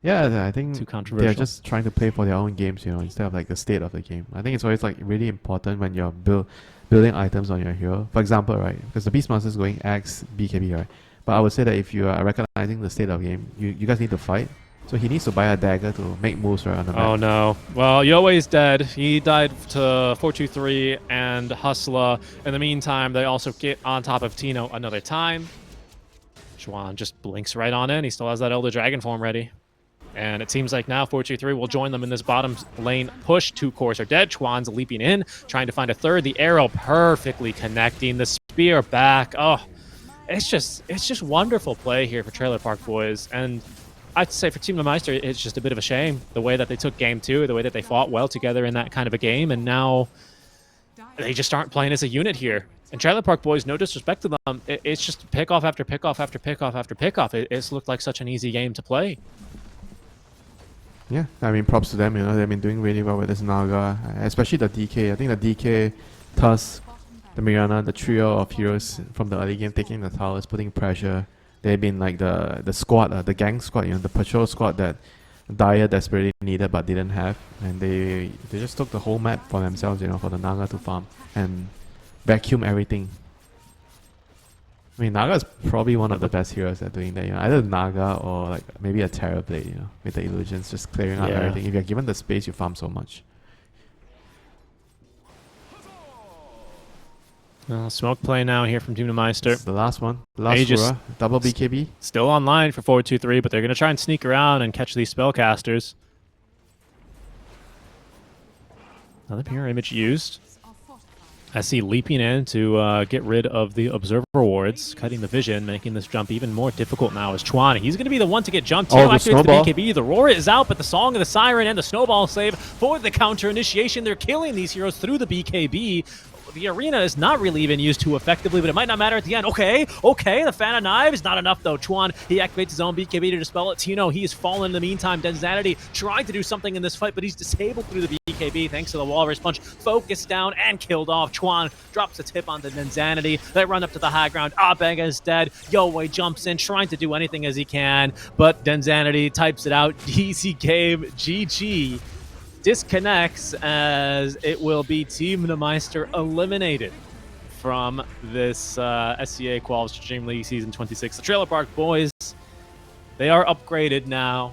Yeah, I think Too controversial. they're just trying to play for their own games, you know, instead of like the state of the game. I think it's always like really important when you're building items on your hero. For example, right, because the Beastmaster is going X BKB, right? But I would say that if you are recognizing the state of the game, you guys need to fight. So he needs to buy a dagger to make moves right on the map. Oh no. Well, Yoei's dead. He died to 423 and Hustler. In the meantime, they also get on top of Tino another time. Chuan just blinks right on in. He still has that Elder Dragon form ready. And it seems like now 423 will join them in this bottom lane push. 2 cores are dead. Chuan's leaping in, trying to find a third. The arrow perfectly connecting. The spear back. Oh, it's just wonderful play here for Trailer Park Boys. And I'd say for Team Nimister, it's just a bit of a shame the way that they took game 2, the way that they fought well together in that kind of a game, and now they just aren't playing as a unit here. And Trailer Park Boys, no disrespect to them, it's just pickoff after pickoff after pickoff after pickoff. It's looked like such an easy game to play. Yeah, I mean, props to them, you know, they've been doing really well with this Naga, especially the DK. I think the DK, Tusk, the Mirana, the trio of heroes from the early game taking the towers, putting pressure. They've been like the squad, the gang squad, you know, the patrol squad that Dire desperately needed but didn't have. And they just took the whole map for themselves, you know, for the Naga to farm and vacuum everything. I mean, Naga is probably one of the best heroes at doing that, you know, either Naga or like maybe a Terrorblade, you know, with the illusions, just clearing out everything. If you're given the space, you farm so much. Smoke play now here from Team Nimister. It's the last one. The last Fura, double BKB. Still online for 423, but they're going to try and sneak around and catch these spellcasters. Another mirror image used. I see leaping in to get rid of the Observer wards, cutting the vision, making this jump even more difficult now is Chuan. He's going to be the one to get jumped. Oh, the activates snowball. The BKB. The Roar is out, but the Song of the Siren and the Snowball save for the counter initiation. They're killing these heroes through the BKB. The arena is not really even used too effectively, but it might not matter at the end. Okay, the Fan of Knives, not enough though. Chuan, he activates his own BKB to dispel it. Tino, he's fallen in the meantime. Denzanity trying to do something in this fight, but he's disabled through the BKB thanks to the Walrus Punch. Focused down and killed off. Chuan drops a tip onto Denzanity. They run up to the high ground. Abega is dead. Yowei jumps in, trying to do anything as he can, but Denzanity types it out. Easy game, GG. Disconnects as it will be Team Nimister eliminated from this SCA Quals DreamLeague Season 26. The Trailer Park Boys, they are upgraded now.